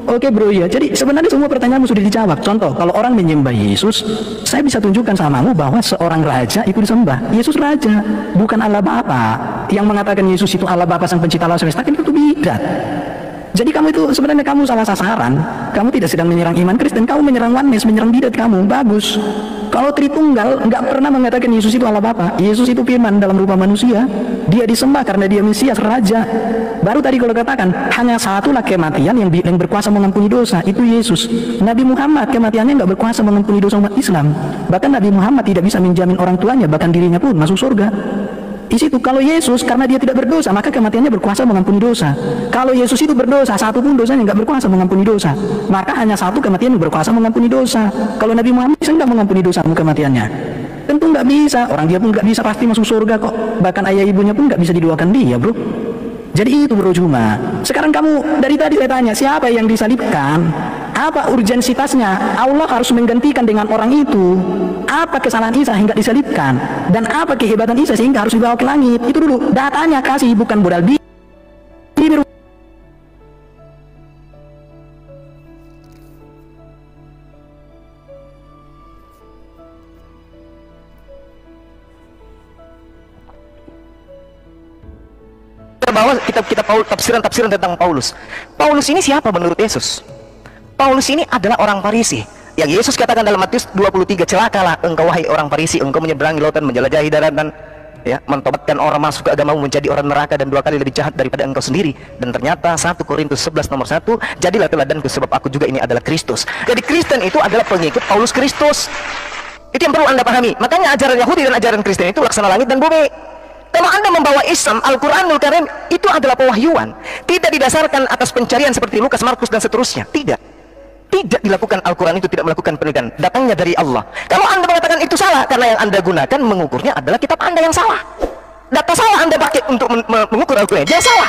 S3: Oke bro ya, jadi sebenarnya semua pertanyaanmu sudah dijawab. Contoh, kalau orang menyembah Yesus, saya bisa tunjukkan samamu bahwa seorang raja itu disembah. Yesus raja, bukan Allah Bapa. Yang mengatakan Yesus itu Allah Bapa sang pencipta alam semesta itu bidat. Jadi kamu itu sebenarnya kamu salah sasaran. Kamu tidak sedang menyerang iman Kristen, kamu menyerang oneness, menyerang bidat kamu. Bagus. Kalau Tritunggal nggak pernah mengatakan Yesus itu Allah Bapa. Yesus itu firman dalam rupa manusia. Dia disembah karena dia Mesias, raja. Baru tadi kalau katakan hanya satulah kematian yang berkuasa mengampuni dosa, itu Yesus. Nabi Muhammad kematiannya nggak berkuasa mengampuni dosa umat Islam. Bahkan Nabi Muhammad tidak bisa menjamin orang tuanya, bahkan dirinya pun masuk surga. Di situ kalau Yesus karena dia tidak berdosa maka kematiannya berkuasa mengampuni dosa. Kalau Yesus itu berdosa, satu pun dosanya nggak berkuasa mengampuni dosa, maka hanya satu kematian yang berkuasa mengampuni dosa. Kalau Nabi Muhammad bisa nggak mengampuni dosa kematiannya? Tentu nggak bisa. Orang dia pun nggak bisa pasti masuk surga kok. Bahkan ayah ibunya pun nggak bisa didoakan dia bro. Jadi itu bro Juma. Sekarang kamu dari tadi saya tanya siapa yang disalibkan? Apa urgensitasnya? Allah harus menggantikan dengan orang itu. Apa kesalahan Isa hingga disalibkan? Dan apa kehebatan Isa sehingga harus dibawa ke langit? Itu dulu datanya kasih, bukan modal bibir.
S2: Bahwa kita tafsiran tentang Paulus. Paulus ini siapa menurut Yesus? Paulus ini adalah orang Farisi. Yang Yesus katakan dalam Matius 23, celakalah engkau wahai orang Farisi, engkau menyeberangi lautan, menjelajahi daratan, ya, mentobatkan orang masuk ke agamamu menjadi orang neraka dan 2 kali lebih jahat daripada engkau sendiri. Dan ternyata 1 Korintus 11 nomor 1, jadilah teladanku sebab aku juga ini adalah Kristus. Jadi Kristen itu adalah pengikut Paulus Kristus. Itu yang perlu Anda pahami. Makanya ajaran Yahudi dan ajaran Kristen itu laksana langit dan bumi. Kalau Anda membawa Islam, Al-Quranul Karim itu adalah pewahyuan, tidak didasarkan atas pencarian seperti Lukas, Markus dan seterusnya. Tidak dilakukan. Al-Quran itu tidak melakukan penelitian, datangnya dari Allah. Kalau Anda mengatakan itu salah, karena yang Anda gunakan mengukurnya adalah kitab Anda yang salah. Data salah Anda pakai untuk mengukur Al-Quran, dia salah.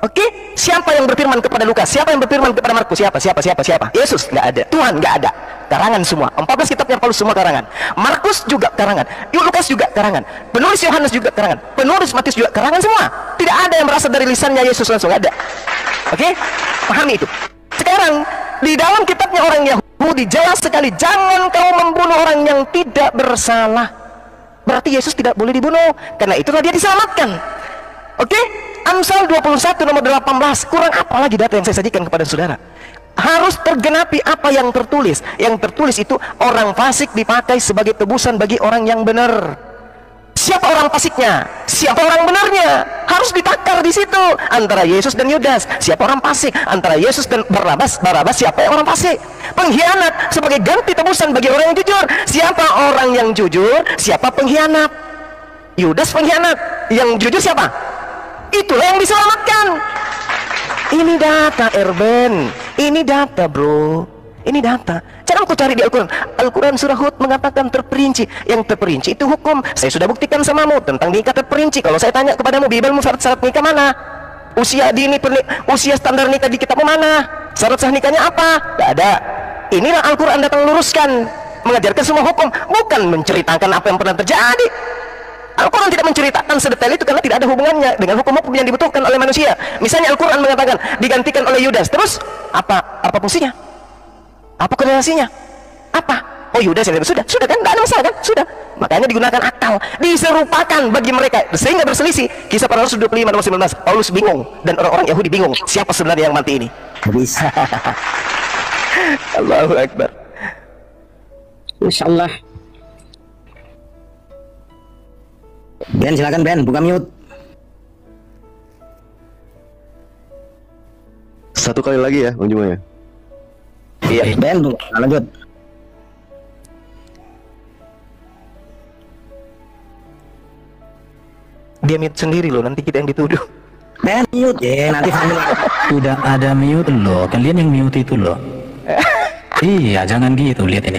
S2: Oke? Siapa yang berfirman kepada Lukas? Siapa yang berfirman kepada Markus? Siapa? Yesus? Nggak ada. Tuhan? Nggak ada. Karangan semua. 14 kitabnya Paulus semua karangan. Markus juga karangan. Lukas juga karangan. Penulis Yohanes juga karangan. Penulis Matius juga karangan semua. Tidak ada yang berasal dari lisannya Yesus langsung, nggak ada. Oke? Pahami itu. Sekarang di dalam kitabnya orang Yahudi jelas sekali, jangan kau membunuh orang yang tidak bersalah. Berarti Yesus tidak boleh dibunuh, karena itulah dia diselamatkan. Oke? Amsal 21 nomor 18. Kurang apa lagi data yang saya sajikan kepada saudara? Harus tergenapi apa yang tertulis. Yang tertulis itu orang fasik dipakai sebagai tebusan bagi orang yang benar. Siapa orang fasiknya? Siapa orang benarnya? Harus ditakar di situ. Antara Yesus dan Yudas, siapa orang fasik? Antara Yesus dan Barabas, siapa yang orang fasik? Pengkhianat sebagai ganti tebusan bagi orang yang jujur. Siapa orang yang jujur? Siapa pengkhianat? Yudas pengkhianat. Yang jujur siapa? Itulah yang diselamatkan. Ini data Erben. Ini data bro. Ini data. Jangan kau cari di Al-Quran. Al-Quran surah Hud mengatakan terperinci. Yang terperinci itu hukum. Saya sudah buktikan samamu tentang nikah terperinci. Kalau saya tanya kepadamu, Bibelmu syarat-syarat nikah mana? Usia dini, usia standar nikah di kitabmu mana? Syarat sah nikahnya apa? Tidak ada. Inilah Al-Quran datang luruskan, mengajarkan semua hukum, bukan menceritakan apa yang pernah terjadi. Al-Quran tidak menceritakan sedetail itu karena tidak ada hubungannya dengan hukum-hukum yang dibutuhkan oleh manusia. Misalnya Al-Quran mengatakan digantikan oleh Yudas, terus apa fungsinya? Apa korelasinya? Apa? Oh Yudas yang sudah kan? Tidak ada masalah kan? Sudah. Makanya digunakan akal, diserupakan bagi mereka sehingga berselisih. Kisah Para Rasul 25 nomor 19. Paulus bingung dan orang-orang Yahudi bingung. Siapa sebenarnya yang mati ini?
S7: Bisa.
S2: Allahu Akbar.
S5: Masya Allah.
S7: Ben, silakan Ben, buka mute.
S6: Satu kali lagi ya, Bang Juma ya.
S7: Iya, Ben, lanjut.
S2: Dia mute sendiri loh, nanti kita yang dituduh.
S7: Ben, mute ya, nanti family.
S3: Sudah ada mute loh, kalian yang mute itu loh. Iya, jangan gitu. Lihat ini.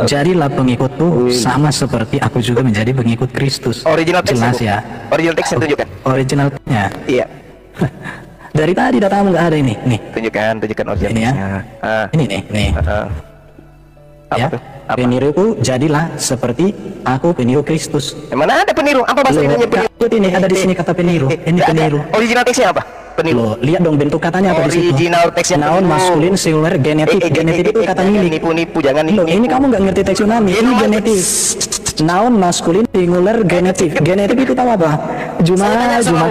S3: Jadilah pengikutku sama seperti aku juga menjadi pengikut Kristus.
S2: Original teksnya,
S3: jelas
S2: Bu.
S3: ya.
S2: Original teksnya tunjukkan.
S3: Originalnya.
S2: Iya.
S3: Dari tadi datamu nggak ada ini. Nih.
S2: Tunjukkan original
S3: Ini ya.
S2: teksnya.
S3: Ini nih.
S2: Apa
S3: Ya.
S2: tuh? Apa?
S3: Peniruku jadilah seperti aku peniru Kristus.
S2: Mana ada peniru? Apa bahasa
S3: Loh,
S2: Indonesia peniru?
S3: ini ada di sini kata peniru. Ini
S2: Nggak ada.
S3: peniru.
S2: Original teksnya apa? Peniru.
S3: Loh, lihat dong bentuk katanya apa di situ.
S2: Original teksnya
S3: Noun
S2: peniru.
S3: maskulin singular genetik. Genetik itu kata milik.
S2: Nipu-nipu, jangan
S3: Loh,
S2: nipu.
S3: ini kamu nggak ngerti teks Yunani. Ini genetik. Noun maskulin singular genetik. Genetik itu tahu apa? Juma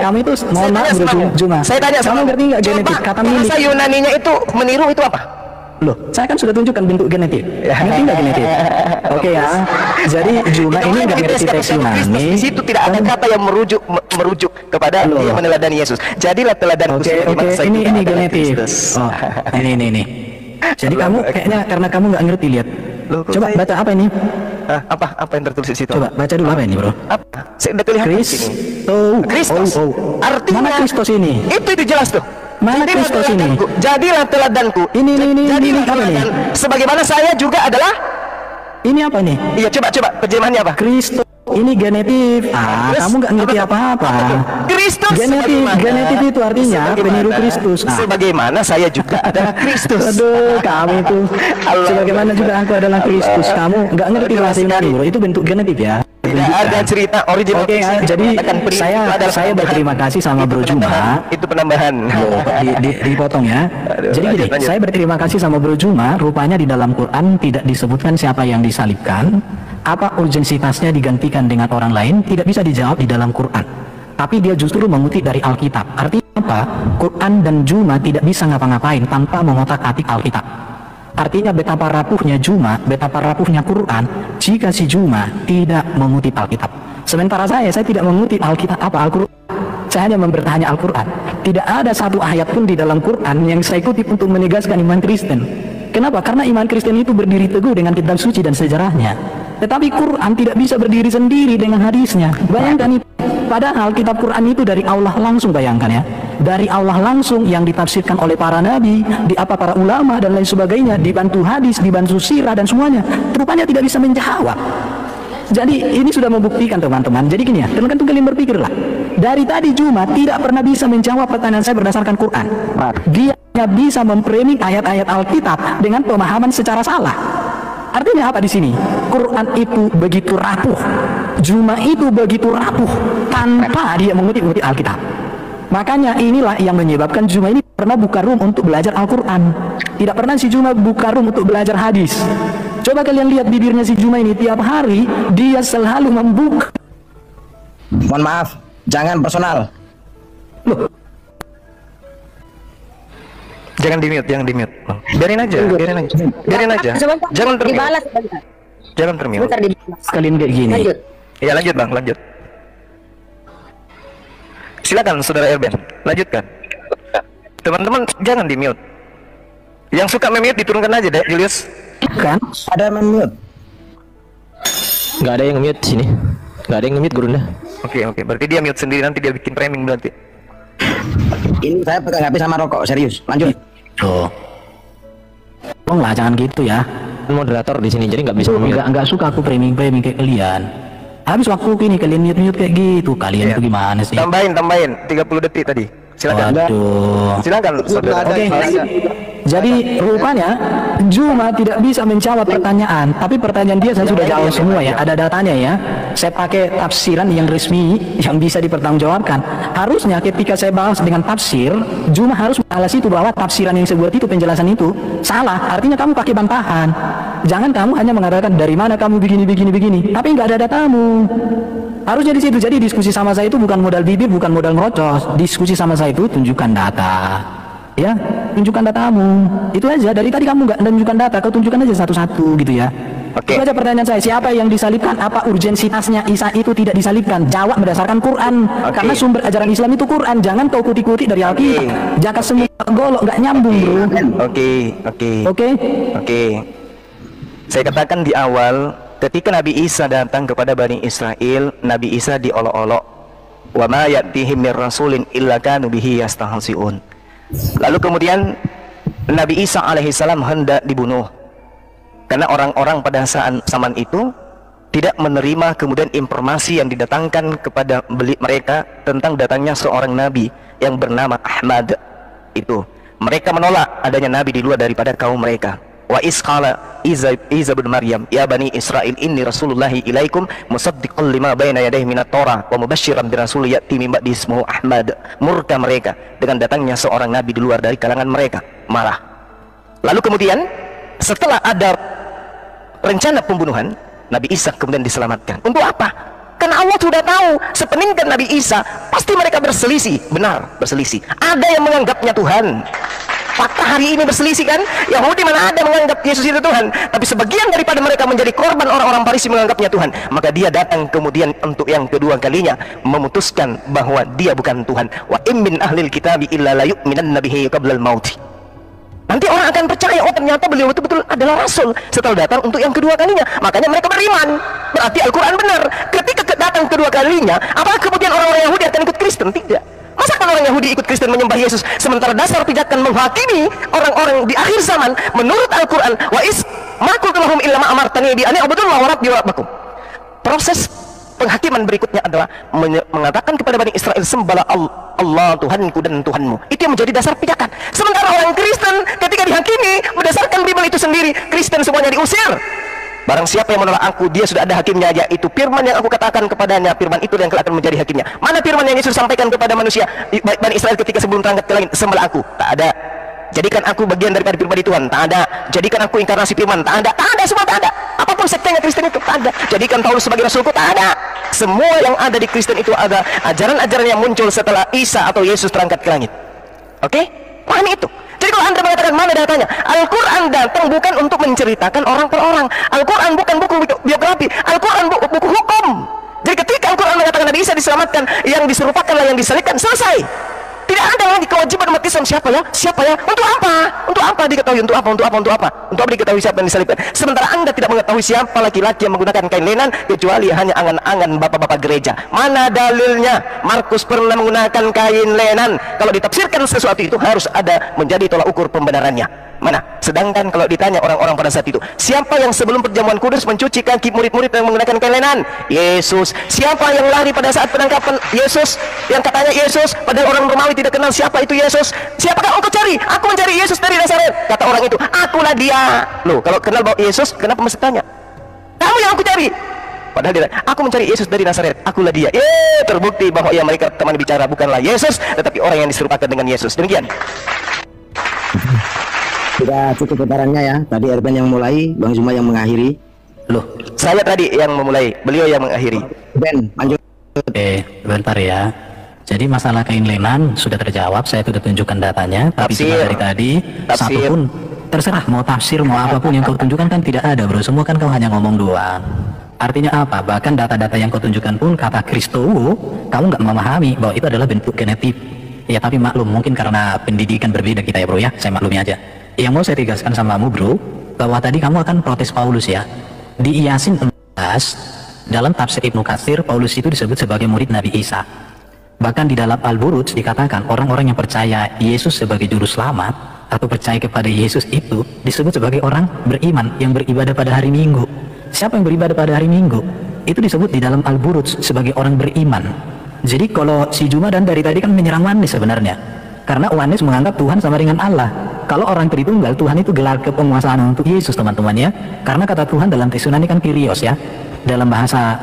S3: kami itu mohon maaf bro, Juma.
S2: Saya tanya
S3: kamu ngerti nggak genetik? Kata milik.
S2: Bahasa Yunaninya itu meniru itu apa?
S3: Loh, saya kan sudah tunjukkan bentuk genetik. Ngerti nggak genetik? Oke ya. Jadi Juma ini nggak ngerti teks Yunani.
S2: Di situ tidak ada kata yang merujuk kepada dia meneladani Yesus. Jadilah teladanku sebagaimana saya
S3: ini
S2: adalah
S3: genetik.
S2: Kristus.
S3: Oh, ini. Jadi kamu kayaknya karena kamu nggak ngerti, lihat.
S2: Loh, kok
S3: Coba
S2: saya-
S3: baca apa ini?
S2: Apa yang tertulis di situ?
S3: Coba baca dulu apa ini, bro?
S2: Apa? Saya udah kelihatan di sini. Kristus. Artinya
S3: Mana Kristus ini?
S2: Itu jelas tuh.
S3: Mana
S2: Jadilah
S3: Kristus ini?
S2: teladanku. Jadilah teladanku.
S3: Ini
S2: Jadilah
S3: apa nih?
S2: teladan. Sebagaimana saya juga adalah.
S3: Ini apa nih?
S2: Iya, coba terjemahannya apa?
S3: Kristus. Ini genetik.
S2: Terus,
S3: Kamu nggak ngerti apa-apa.
S2: Kristus.
S3: Genetik itu artinya peniru Kristus.
S2: Sebagaimana saya juga adalah Kristus.
S3: Aduh, kamu itu. Sebagaimana juga aku adalah Kristus. Kamu nggak ngerti bahasa Yunani, bro. Itu bentuk genetik ya.
S2: Tidak ada cerita original.
S3: Oke, jadi saya berterima kasih sama Bro Juma.
S2: Itu penambahan.
S3: Dipotong ya. Jadi gini,
S2: lanjut.
S3: saya berterima kasih sama Bro Juma. Rupanya di dalam Quran tidak disebutkan siapa yang disalibkan. Apa urgensitasnya digantikan dengan orang lain tidak bisa dijawab di dalam Quran. Tapi dia justru mengutip dari Alkitab. Artinya apa? Quran dan Juma tidak bisa ngapa-ngapain tanpa mengotak-atik Alkitab. Artinya betapa rapuhnya Juma, betapa rapuhnya Quran jika si Juma tidak mengutip Alkitab. Sementara saya tidak mengutip Alkitab Al-Quran. Saya hanya mempertanya Al-Quran. Tidak ada satu ayat pun di dalam Quran yang saya kutip untuk menegaskan iman Kristen. Kenapa? Karena iman Kristen itu berdiri teguh dengan kitab suci dan sejarahnya. Tetapi Quran tidak bisa berdiri sendiri dengan hadisnya. Bayangkan itu. Padahal kitab Quran itu dari Allah langsung, bayangkan ya. Dari Allah langsung yang ditafsirkan oleh para nabi, para ulama dan lain sebagainya, dibantu hadis, dibantu sirah dan semuanya. Rupanya tidak bisa menjawab. Jadi ini sudah membuktikan teman-teman. Jadi gini ya, teman-teman kalian berpikirlah. Dari tadi Juma tidak pernah bisa menjawab pertanyaan saya berdasarkan Quran. Dia hanya bisa memframing ayat-ayat Alkitab dengan pemahaman secara salah. Artinya apa di sini? Quran itu begitu rapuh, Juma itu begitu rapuh tanpa dia mengutip Alkitab. Makanya inilah yang menyebabkan Juma ini pernah buka room untuk belajar Al-Quran. Tidak pernah si Juma buka room untuk belajar hadis. Coba kalian lihat bibirnya si Juma ini, tiap hari dia selalu membuka.
S7: Mohon maaf, jangan personal.
S3: Loh,
S2: Jangan di mute. Biarin aja. Jangan termute.
S5: Dibalas.
S2: Jangan termute.
S5: Bentar dibalas.
S3: sekalian kayak gini.
S5: Lanjut.
S2: Ya lanjut Bang, lanjut. Silakan Saudara Erben, lanjutkan. Teman-teman jangan di mute. Yang suka mute diturunkan aja deh, Julius.
S3: Kan?
S7: Ada mute.
S8: Nggak ada yang mute sini. Nggak ada yang mute Gurunda.
S2: Oke, berarti dia mute sendiri, nanti dia bikin framing berarti.
S7: Ini saya pegang HP sama rokok, serius. Lanjut.
S3: Tuh. Tolonglah jangan gitu ya.
S8: Moderator di sini jadi nggak bisa mute.
S3: Enggak suka aku framing kayak kalian. Habis waktu ini kalian mute kayak gitu. Kalian itu gimana sih?
S2: Tambahin 30 detik tadi. Silakan.
S3: Waduh.
S2: Silakan Saudara.
S3: Oke. Jadi rupanya Juma tidak bisa menjawab pertanyaan, tapi pertanyaan dia saya sudah jawab semua ya. Ada datanya ya. Saya pakai tafsiran yang resmi yang bisa dipertanggungjawabkan. Harusnya ketika saya bahas dengan tafsir, Juma harus membalas itu bahwa tafsiran yang saya buat itu, penjelasan itu salah. Artinya kamu pakai bantahan. Jangan kamu hanya mengatakan dari mana kamu begini, tapi nggak ada datamu. Harusnya di situ. Jadi diskusi sama saya itu bukan modal bibir, bukan modal ngerocos. Diskusi sama saya itu tunjukkan data. Ya, tunjukkan datamu. Itu aja. Dari tadi kamu nggak tunjukkan data, kau tunjukkan aja satu-satu gitu ya.
S2: Oke.
S3: Itu aja pertanyaan saya. Siapa yang disalibkan? Apa urgensitasnya Isa itu tidak disalibkan? Jawab berdasarkan Quran. Karena sumber ajaran Islam itu Quran. Jangan kau kuti-kuti dari Alkitab. Jangan semua golok, nggak nyambung bro.
S2: Oke. Saya katakan di awal, ketika Nabi Isa datang kepada Bani Israel, Nabi Isa diolok-olok. Wa ma ya'tihim mir rasulin illa kanu bihi yastahzi'un. Lalu kemudian Nabi Isa alaihissalam hendak dibunuh. Karena orang-orang pada saat zaman itu tidak menerima kemudian informasi yang didatangkan kepada mereka tentang datangnya seorang nabi yang bernama Ahmad itu. Mereka menolak adanya nabi di luar daripada kaum mereka. Wa isqala Isa bin Maryam ya bani Israel inni rasulullahi ilaikum musaddiqan lima baina yadayhi minat Torah wa mubasysyiran bi rasul ya'ti min ba'di ismuhu Ahmad. Murka mereka dengan datangnya seorang nabi di luar dari kalangan mereka, marah. Lalu kemudian setelah ada rencana pembunuhan, Nabi Isa kemudian diselamatkan. Untuk apa? Karena Allah sudah tahu sepeninggal Nabi Isa pasti mereka berselisih. Benar, berselisih. Ada yang menganggapnya Tuhan. Fakta hari ini berselisih kan? Yahudi mana ada menganggap Yesus itu Tuhan. Tapi sebagian daripada mereka menjadi korban orang-orang Farisi menganggapnya Tuhan. Maka dia datang kemudian untuk yang kedua kalinya memutuskan bahwa dia bukan Tuhan. Wa im min ahlil kitabi illa la yu'minanna bihi qablal mauti. Nanti orang akan percaya, oh ternyata beliau betul-betul adalah Rasul setelah datang untuk yang kedua kalinya. Makanya mereka beriman. Berarti Al-Quran benar. Ketika datang kedua kalinya, apakah kemudian orang-orang Yahudi akan ikut Kristen? Tidak. Masa kan orang Yahudi ikut Kristen menyembah Yesus, sementara dasar pijakan menghakimi orang-orang di akhir zaman menurut Al-Quran, wa is maqultu lahum illa ma amartani bi ani abudullah wa rabbi wa rabbakum. Proses penghakiman berikutnya adalah mengatakan kepada Bani Israel, sembahlah Allah Tuhanku dan Tuhanmu. Itu yang menjadi dasar pijakan. Sementara orang Kristen ketika dihakimi berdasarkan Bible itu sendiri, Kristen semuanya diusir. Barang siapa yang menolak aku, dia sudah ada hakimnya, yaitu firman yang aku katakan kepadanya. Firman itu yang akan menjadi hakimnya. Mana firman yang Yesus sampaikan kepada manusia Bani Israel ketika sebelum terangkat ke langit? Sembahlah aku. Tak ada. Jadikan aku bagian daripada pribadi Tuhan. Tak ada. Jadikan aku inkarnasi firman. Tak ada. Tak ada, semua tak ada. Apapun sektenya Kristen itu tak ada. Jadikan Paulus sebagai rasulku. Tak ada. Semua yang ada di Kristen itu ada ajaran-ajaran yang muncul setelah Isa atau Yesus terangkat ke langit. Oke? Pahami itu. Jadi kalau Anda mengatakan mana datanya, Al-Quran datang bukan untuk menceritakan orang per orang. Al-Quran bukan buku biografi. Al-Quran buku hukum. Jadi ketika Al-Quran mengatakan Nabi Isa diselamatkan, yang diserupakanlah yang disalibkan, selesai. Tidak ada lagi kewajiban umat Islam. Siapa ya? Siapa ya? Untuk apa? Untuk apa diketahui? Untuk apa? Untuk apa? Untuk apa? Untuk apa diketahui siapa yang disalibkan? Sementara Anda tidak mengetahui siapa laki-laki yang menggunakan kain lenan kecuali hanya angan-angan bapak-bapak gereja. Mana dalilnya? Markus pernah menggunakan kain lenan. Kalau ditafsirkan sesuatu itu harus ada menjadi tolak ukur pembenarannya. Mana? Sedangkan kalau ditanya orang-orang pada saat itu, siapa yang sebelum perjamuan kudus mencuci kaki murid-murid yang menggunakan kain lenan? Yesus. Siapa yang lari pada saat penangkapan? Yesus. Yang katanya Yesus, padahal orang Romawi tidak kenal siapa itu Yesus. Siapakah engkau cari? Aku mencari Yesus dari Nazaret. Kata orang itu, akulah dia. Loh, kalau kenal bahwa Yesus, kenapa mesti tanya? Kamu yang aku cari. Padahal dia, aku mencari Yesus dari Nazaret. Akulah dia. Terbukti bahwa yang mereka teman bicara bukanlah Yesus, tetapi orang yang diserupakan dengan Yesus. Demikian.
S7: Sudah cukup putarannya ya. Tadi Erben yang mulai, Bang Zuma yang mengakhiri.
S2: Loh, saya tadi yang memulai, beliau yang mengakhiri.
S7: Ben, lanjut.
S3: Oke, bentar ya. Jadi masalah kain lenan sudah terjawab, saya sudah tunjukkan datanya. Tapi cuma dari tadi, satu pun terserah mau tafsir, mau apapun yang kau tunjukkan kan tidak ada bro. Semua kan kau hanya ngomong doang. Artinya apa? Bahkan data-data yang kau tunjukkan pun kata Kristowo, kamu nggak memahami bahwa itu adalah bentuk genetik. Ya tapi maklum, mungkin karena pendidikan berbeda kita ya bro ya, saya maklumi aja. Yang mau saya tegaskan sama kamu bro, bahwa tadi kamu akan protes Paulus ya. Di Yasin 14, dalam tafsir Ibnu Katsir, Paulus itu disebut sebagai murid Nabi Isa. Bahkan di dalam Al-Buruj dikatakan orang-orang yang percaya Yesus sebagai juru selamat atau percaya kepada Yesus itu disebut sebagai orang beriman yang beribadah pada hari Minggu. Siapa yang beribadah pada hari Minggu? Itu disebut di dalam Al-Buruj sebagai orang beriman. Jadi kalau si Juma dan dari tadi kan menyerang Wanis sebenarnya. Karena Wanis menganggap Tuhan sama dengan Allah. Kalau orang Tritunggal, Tuhan itu gelar kepenguasaan untuk Yesus teman-teman ya. Karena kata Tuhan dalam teks Yunani kan Kyrios ya. Dalam bahasa,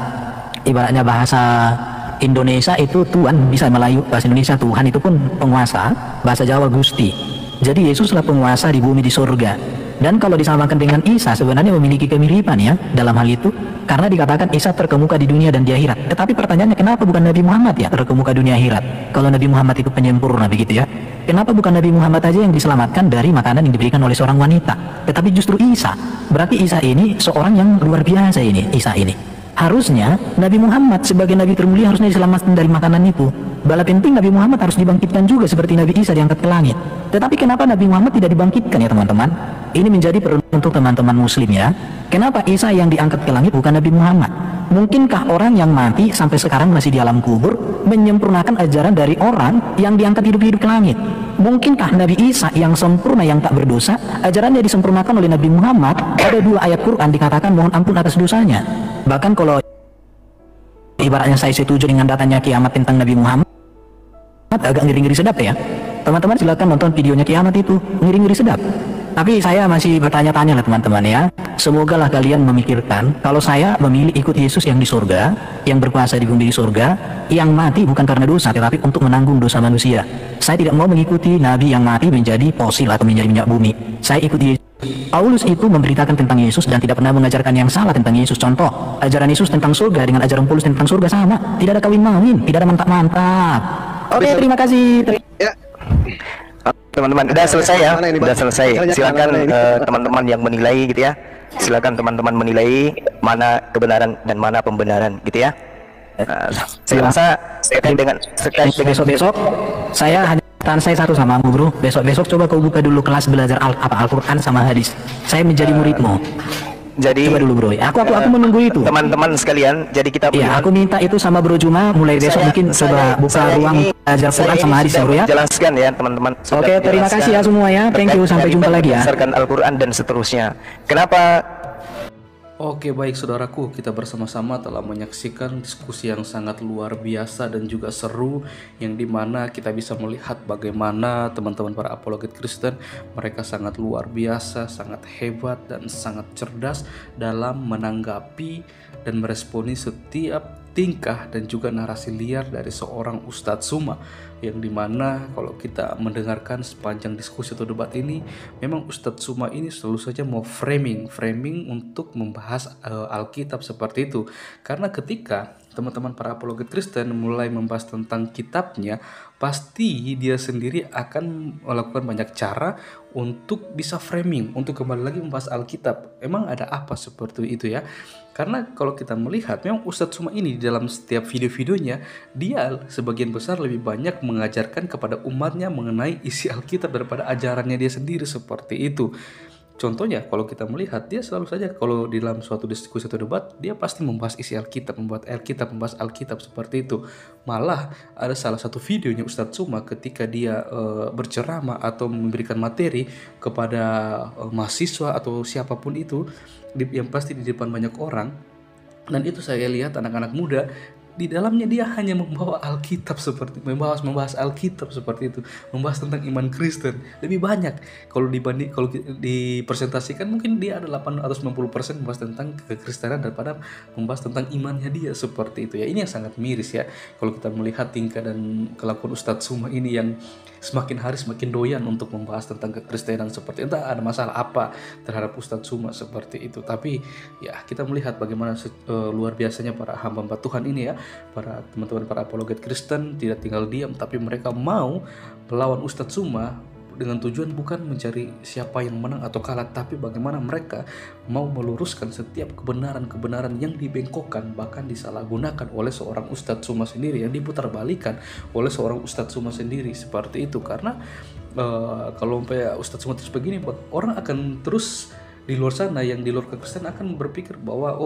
S3: ibaratnya bahasa Indonesia itu Tuhan, bisa Melayu, bahasa Indonesia Tuhan itu pun penguasa, bahasa Jawa Gusti. Jadi Yesuslah penguasa di bumi di surga. Dan kalau disamakan dengan Isa sebenarnya memiliki kemiripan ya dalam hal itu, karena dikatakan Isa terkemuka di dunia dan di akhirat. Tetapi pertanyaannya kenapa bukan Nabi Muhammad ya terkemuka dunia akhirat? Kalau Nabi Muhammad itu penyempurna begitu ya. Kenapa bukan Nabi Muhammad aja yang diselamatkan dari makanan yang diberikan oleh seorang wanita? Tetapi justru Isa. Berarti Isa ini seorang yang luar biasa ini, Isa ini. Harusnya Nabi Muhammad sebagai Nabi termulia harusnya diselamatkan dari makanan itu. Bala penting Nabi Muhammad harus dibangkitkan juga seperti Nabi Isa diangkat ke langit. Tetapi kenapa Nabi Muhammad tidak dibangkitkan ya teman-teman? ini menjadi perenungan untuk teman-teman muslim ya. Kenapa Isa yang diangkat ke langit bukan Nabi Muhammad? Mungkinkah orang yang mati sampai sekarang masih di alam kubur menyempurnakan ajaran dari orang yang diangkat hidup-hidup ke langit? Mungkinkah Nabi Isa yang sempurna yang tak berdosa, ajarannya disempurnakan oleh Nabi Muhammad? Ada 2 ayat Quran dikatakan mohon ampun atas dosanya. Bahkan kalau ibaratnya saya setuju dengan datanya kiamat tentang Nabi Muhammad, agak ngeri-ngeri sedap ya. Teman-teman silakan nonton videonya kiamat itu, ngeri-ngeri sedap. Tapi saya masih bertanya-tanya lah teman-teman ya. Semoga lah kalian memikirkan, kalau saya memilih ikut Yesus yang di surga, yang berkuasa di bumi di surga, yang mati bukan karena dosa, tetapi untuk menanggung dosa manusia. Saya tidak mau mengikuti Nabi yang mati menjadi fosil atau menjadi minyak bumi. Saya ikuti Yesus. Paulus itu memberitakan tentang Yesus dan tidak pernah mengajarkan yang salah tentang Yesus. Contoh, ajaran Yesus tentang surga dengan ajaran Paulus tentang surga sama. Tidak ada kawin-mawin, tidak ada mantap-mantap. Oke, terima kasih.
S6: Ya.
S2: Teman-teman, udah selesai ya,
S6: Mana ini,
S2: udah
S6: Pak?
S2: selesai.
S6: Masalahnya
S2: Silakan
S6: mana ini?
S2: teman-teman yang menilai gitu ya. Silakan teman-teman menilai mana kebenaran dan mana pembenaran gitu ya. Saya rasa sekait dengan
S3: Besok-besok saya hanya saya satu sama kamu bro. Besok-besok coba kau buka dulu kelas belajar Al-Quran sama hadis. Saya menjadi muridmu.
S2: jadi
S3: Coba dulu bro. Aku menunggu itu.
S2: teman-teman sekalian, jadi kita
S3: Iya, aku minta itu sama Bro Juma mulai besok mungkin coba buka ruang belajar Quran sama hadis ya bro ya.
S2: Jelaskan ya teman-teman.
S3: Oke, terima kasih ya semua ya. Thank you, sampai jumpa lagi ya.
S2: Berdasarkan Al-Quran dan seterusnya. Kenapa?
S1: Oke, baik saudaraku, kita bersama-sama telah menyaksikan diskusi yang sangat luar biasa dan juga seru, yang dimana kita bisa melihat bagaimana teman-teman para apologet Kristen mereka sangat luar biasa, sangat hebat dan sangat cerdas dalam menanggapi dan meresponi setiap tingkah dan juga narasi liar dari seorang Ustadz Suma, yang dimana kalau kita mendengarkan sepanjang diskusi atau debat ini, memang Ustadz Suma ini selalu saja mau framing untuk membahas Alkitab seperti itu. Karena ketika teman-teman para apologet Kristen mulai membahas tentang kitabnya, pasti dia sendiri akan melakukan banyak cara untuk bisa framing, untuk kembali lagi membahas Alkitab. Emang ada apa seperti itu ya? Karena kalau kita melihat, memang Ustadz Suma ini di dalam setiap video-videonya, dia sebagian besar lebih banyak mengajarkan kepada umatnya mengenai isi Alkitab daripada ajarannya dia sendiri seperti itu. Contohnya, kalau kita melihat, dia selalu saja kalau di dalam suatu diskusi atau debat, dia pasti membahas isi Alkitab, membahas Alkitab seperti itu. Malah ada salah satu videonya Ustadz Suma ketika dia berceramah atau memberikan materi kepada mahasiswa atau siapapun itu, yang pasti di depan banyak orang, dan itu saya lihat anak-anak muda di dalamnya dia hanya membawa Alkitab seperti membahas Alkitab seperti itu, membahas tentang iman Kristen lebih banyak. Kalau dipresentasikan mungkin dia ada 890% membahas tentang kekristenan daripada membahas tentang imannya dia seperti itu ya. Ini yang sangat miris ya kalau kita melihat tingkah dan kelakuan Ustadz Suma ini yang semakin hari semakin doyan untuk membahas tentang kekristenan seperti itu. Entah ada masalah apa terhadap Ustadz Suma seperti itu, tapi ya kita melihat bagaimana luar biasanya para hamba Tuhan ini ya, para teman-teman para apologet Kristen tidak tinggal diam, tapi mereka mau melawan Ustadz Suma dengan tujuan bukan mencari siapa yang menang atau kalah, tapi bagaimana mereka mau meluruskan setiap kebenaran-kebenaran yang dibengkokkan, bahkan disalahgunakan oleh seorang Ustadz Suma sendiri, yang diputarbalikan oleh seorang Ustadz Suma sendiri seperti itu. Karena kalau sampai Ustadz Suma terus begini, orang akan terus di luar sana, yang di luar kekristenan akan berpikir bahwa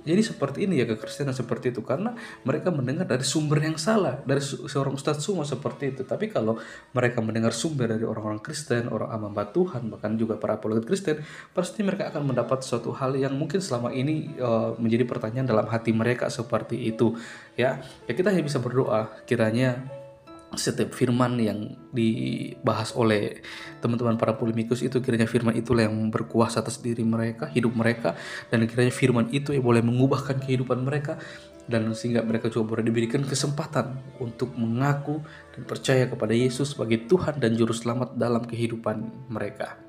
S1: jadi seperti ini ya kekristenan seperti itu, karena mereka mendengar dari sumber yang salah, dari seorang Ustadz Suma seperti itu. Tapi kalau mereka mendengar sumber dari orang-orang Kristen, orang hamba Tuhan, bahkan juga para apologet Kristen, pasti mereka akan mendapat suatu hal yang mungkin selama ini menjadi pertanyaan dalam hati mereka seperti itu ya. Kita hanya bisa berdoa kiranya setiap firman yang dibahas oleh teman-teman para polemikus itu, kiranya firman itulah yang berkuasa atas diri mereka, hidup mereka, dan kiranya firman itu yang boleh mengubahkan kehidupan mereka, dan sehingga mereka juga boleh diberikan kesempatan untuk mengaku dan percaya kepada Yesus sebagai Tuhan dan Juru Selamat dalam kehidupan mereka.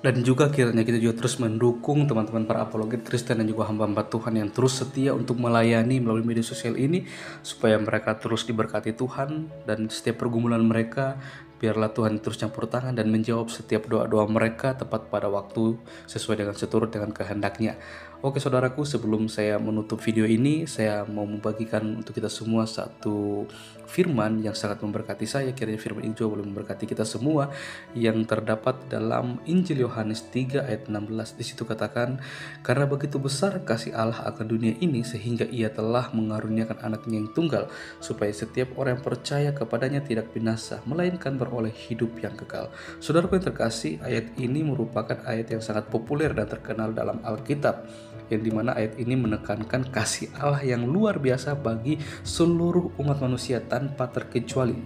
S1: Dan juga kiranya kita juga terus mendukung teman-teman para apologet Kristen dan juga hamba-hamba Tuhan yang terus setia untuk melayani melalui media sosial ini, supaya mereka terus diberkati Tuhan, dan setiap pergumulan mereka biarlah Tuhan terus campur tangan dan menjawab setiap doa-doa mereka tepat pada waktu sesuai dengan seturut dengan kehendaknya. Oke saudaraku, sebelum saya menutup video ini, saya mau membagikan untuk kita semua satu firman yang sangat memberkati saya. Kiranya firman ini juga boleh memberkati kita semua, yang terdapat dalam Injil Yohanes 3 ayat 16. Di situ katakan, karena begitu besar kasih Allah akan dunia ini sehingga ia telah mengaruniakan anaknya yang tunggal, supaya setiap orang yang percaya kepadanya tidak binasa, melainkan beroleh hidup yang kekal. Saudaraku yang terkasih, ayat ini merupakan ayat yang sangat populer dan terkenal dalam Alkitab, yang dimana ayat ini menekankan kasih Allah yang luar biasa bagi seluruh umat manusia tanpa terkecuali.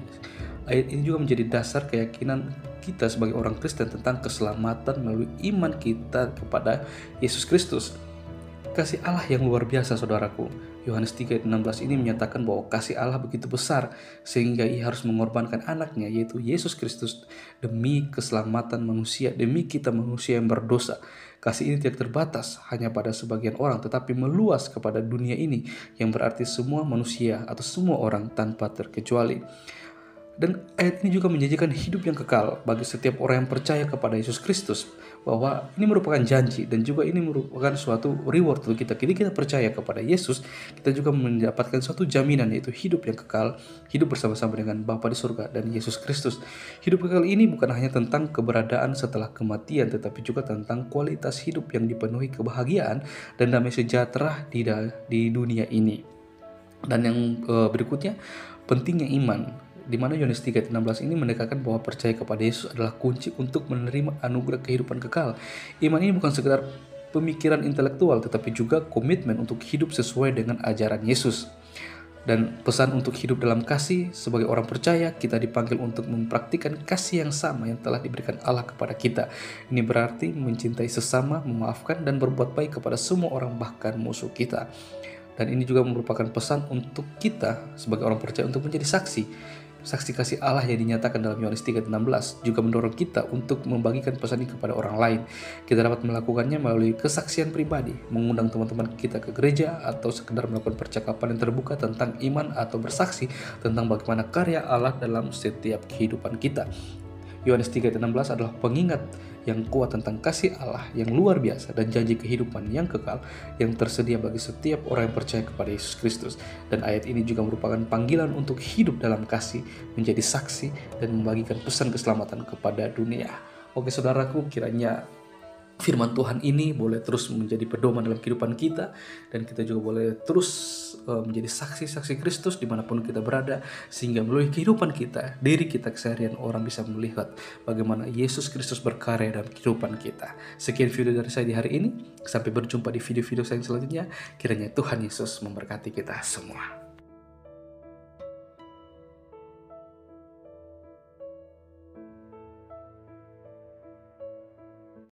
S1: Ayat ini juga menjadi dasar keyakinan kita sebagai orang Kristen tentang keselamatan melalui iman kita kepada Yesus Kristus. Kasih Allah yang luar biasa saudaraku. Yohanes 3 ayat 16 ini menyatakan bahwa kasih Allah begitu besar sehingga ia harus mengorbankan anaknya, yaitu Yesus Kristus, demi keselamatan manusia, demi kita manusia yang berdosa. Kasih ini tidak terbatas hanya pada sebagian orang, tetapi meluas kepada dunia ini, yang berarti semua manusia atau semua orang tanpa terkecuali. Dan ayat ini juga menjanjikan hidup yang kekal bagi setiap orang yang percaya kepada Yesus Kristus, bahwa ini merupakan janji dan juga ini merupakan suatu reward untuk kita. Ketika kita percaya kepada Yesus, kita juga mendapatkan suatu jaminan, yaitu hidup yang kekal, hidup bersama-sama dengan Bapa di surga dan Yesus Kristus. Hidup kekal ini bukan hanya tentang keberadaan setelah kematian, tetapi juga tentang kualitas hidup yang dipenuhi kebahagiaan dan damai sejahtera di dunia ini. Dan yang berikutnya, pentingnya iman, di mana Yohanes 3 ayat 16 ini menekankan bahwa percaya kepada Yesus adalah kunci untuk menerima anugerah kehidupan kekal. Iman ini bukan sekedar pemikiran intelektual, tetapi juga komitmen untuk hidup sesuai dengan ajaran Yesus. Dan pesan untuk hidup dalam kasih, sebagai orang percaya kita dipanggil untuk mempraktikkan kasih yang sama yang telah diberikan Allah kepada kita. Ini berarti mencintai sesama, memaafkan dan berbuat baik kepada semua orang, bahkan musuh kita. Dan ini juga merupakan pesan untuk kita sebagai orang percaya untuk menjadi saksi kasih Allah yang dinyatakan dalam Yohanes 3:16, juga mendorong kita untuk membagikan pesan ini kepada orang lain. Kita dapat melakukannya melalui kesaksian pribadi, mengundang teman-teman kita ke gereja, atau sekedar melakukan percakapan yang terbuka tentang iman atau bersaksi tentang bagaimana karya Allah dalam setiap kehidupan kita. Yohanes 3:16 adalah pengingat yang kuat tentang kasih Allah yang luar biasa dan janji kehidupan yang kekal yang tersedia bagi setiap orang yang percaya kepada Yesus Kristus. Dan ayat ini juga merupakan panggilan untuk hidup dalam kasih, menjadi saksi dan membagikan pesan keselamatan kepada dunia. Oke saudaraku, kiranya firman Tuhan ini boleh terus menjadi pedoman dalam kehidupan kita, dan kita juga boleh terus menjadi saksi-saksi Kristus dimanapun kita berada, sehingga melalui kehidupan kita, diri kita keseharian, orang bisa melihat bagaimana Yesus Kristus berkarya dalam kehidupan kita. Sekian video dari saya di hari ini, sampai berjumpa di video-video saya selanjutnya. Kiranya Tuhan Yesus memberkati kita semua.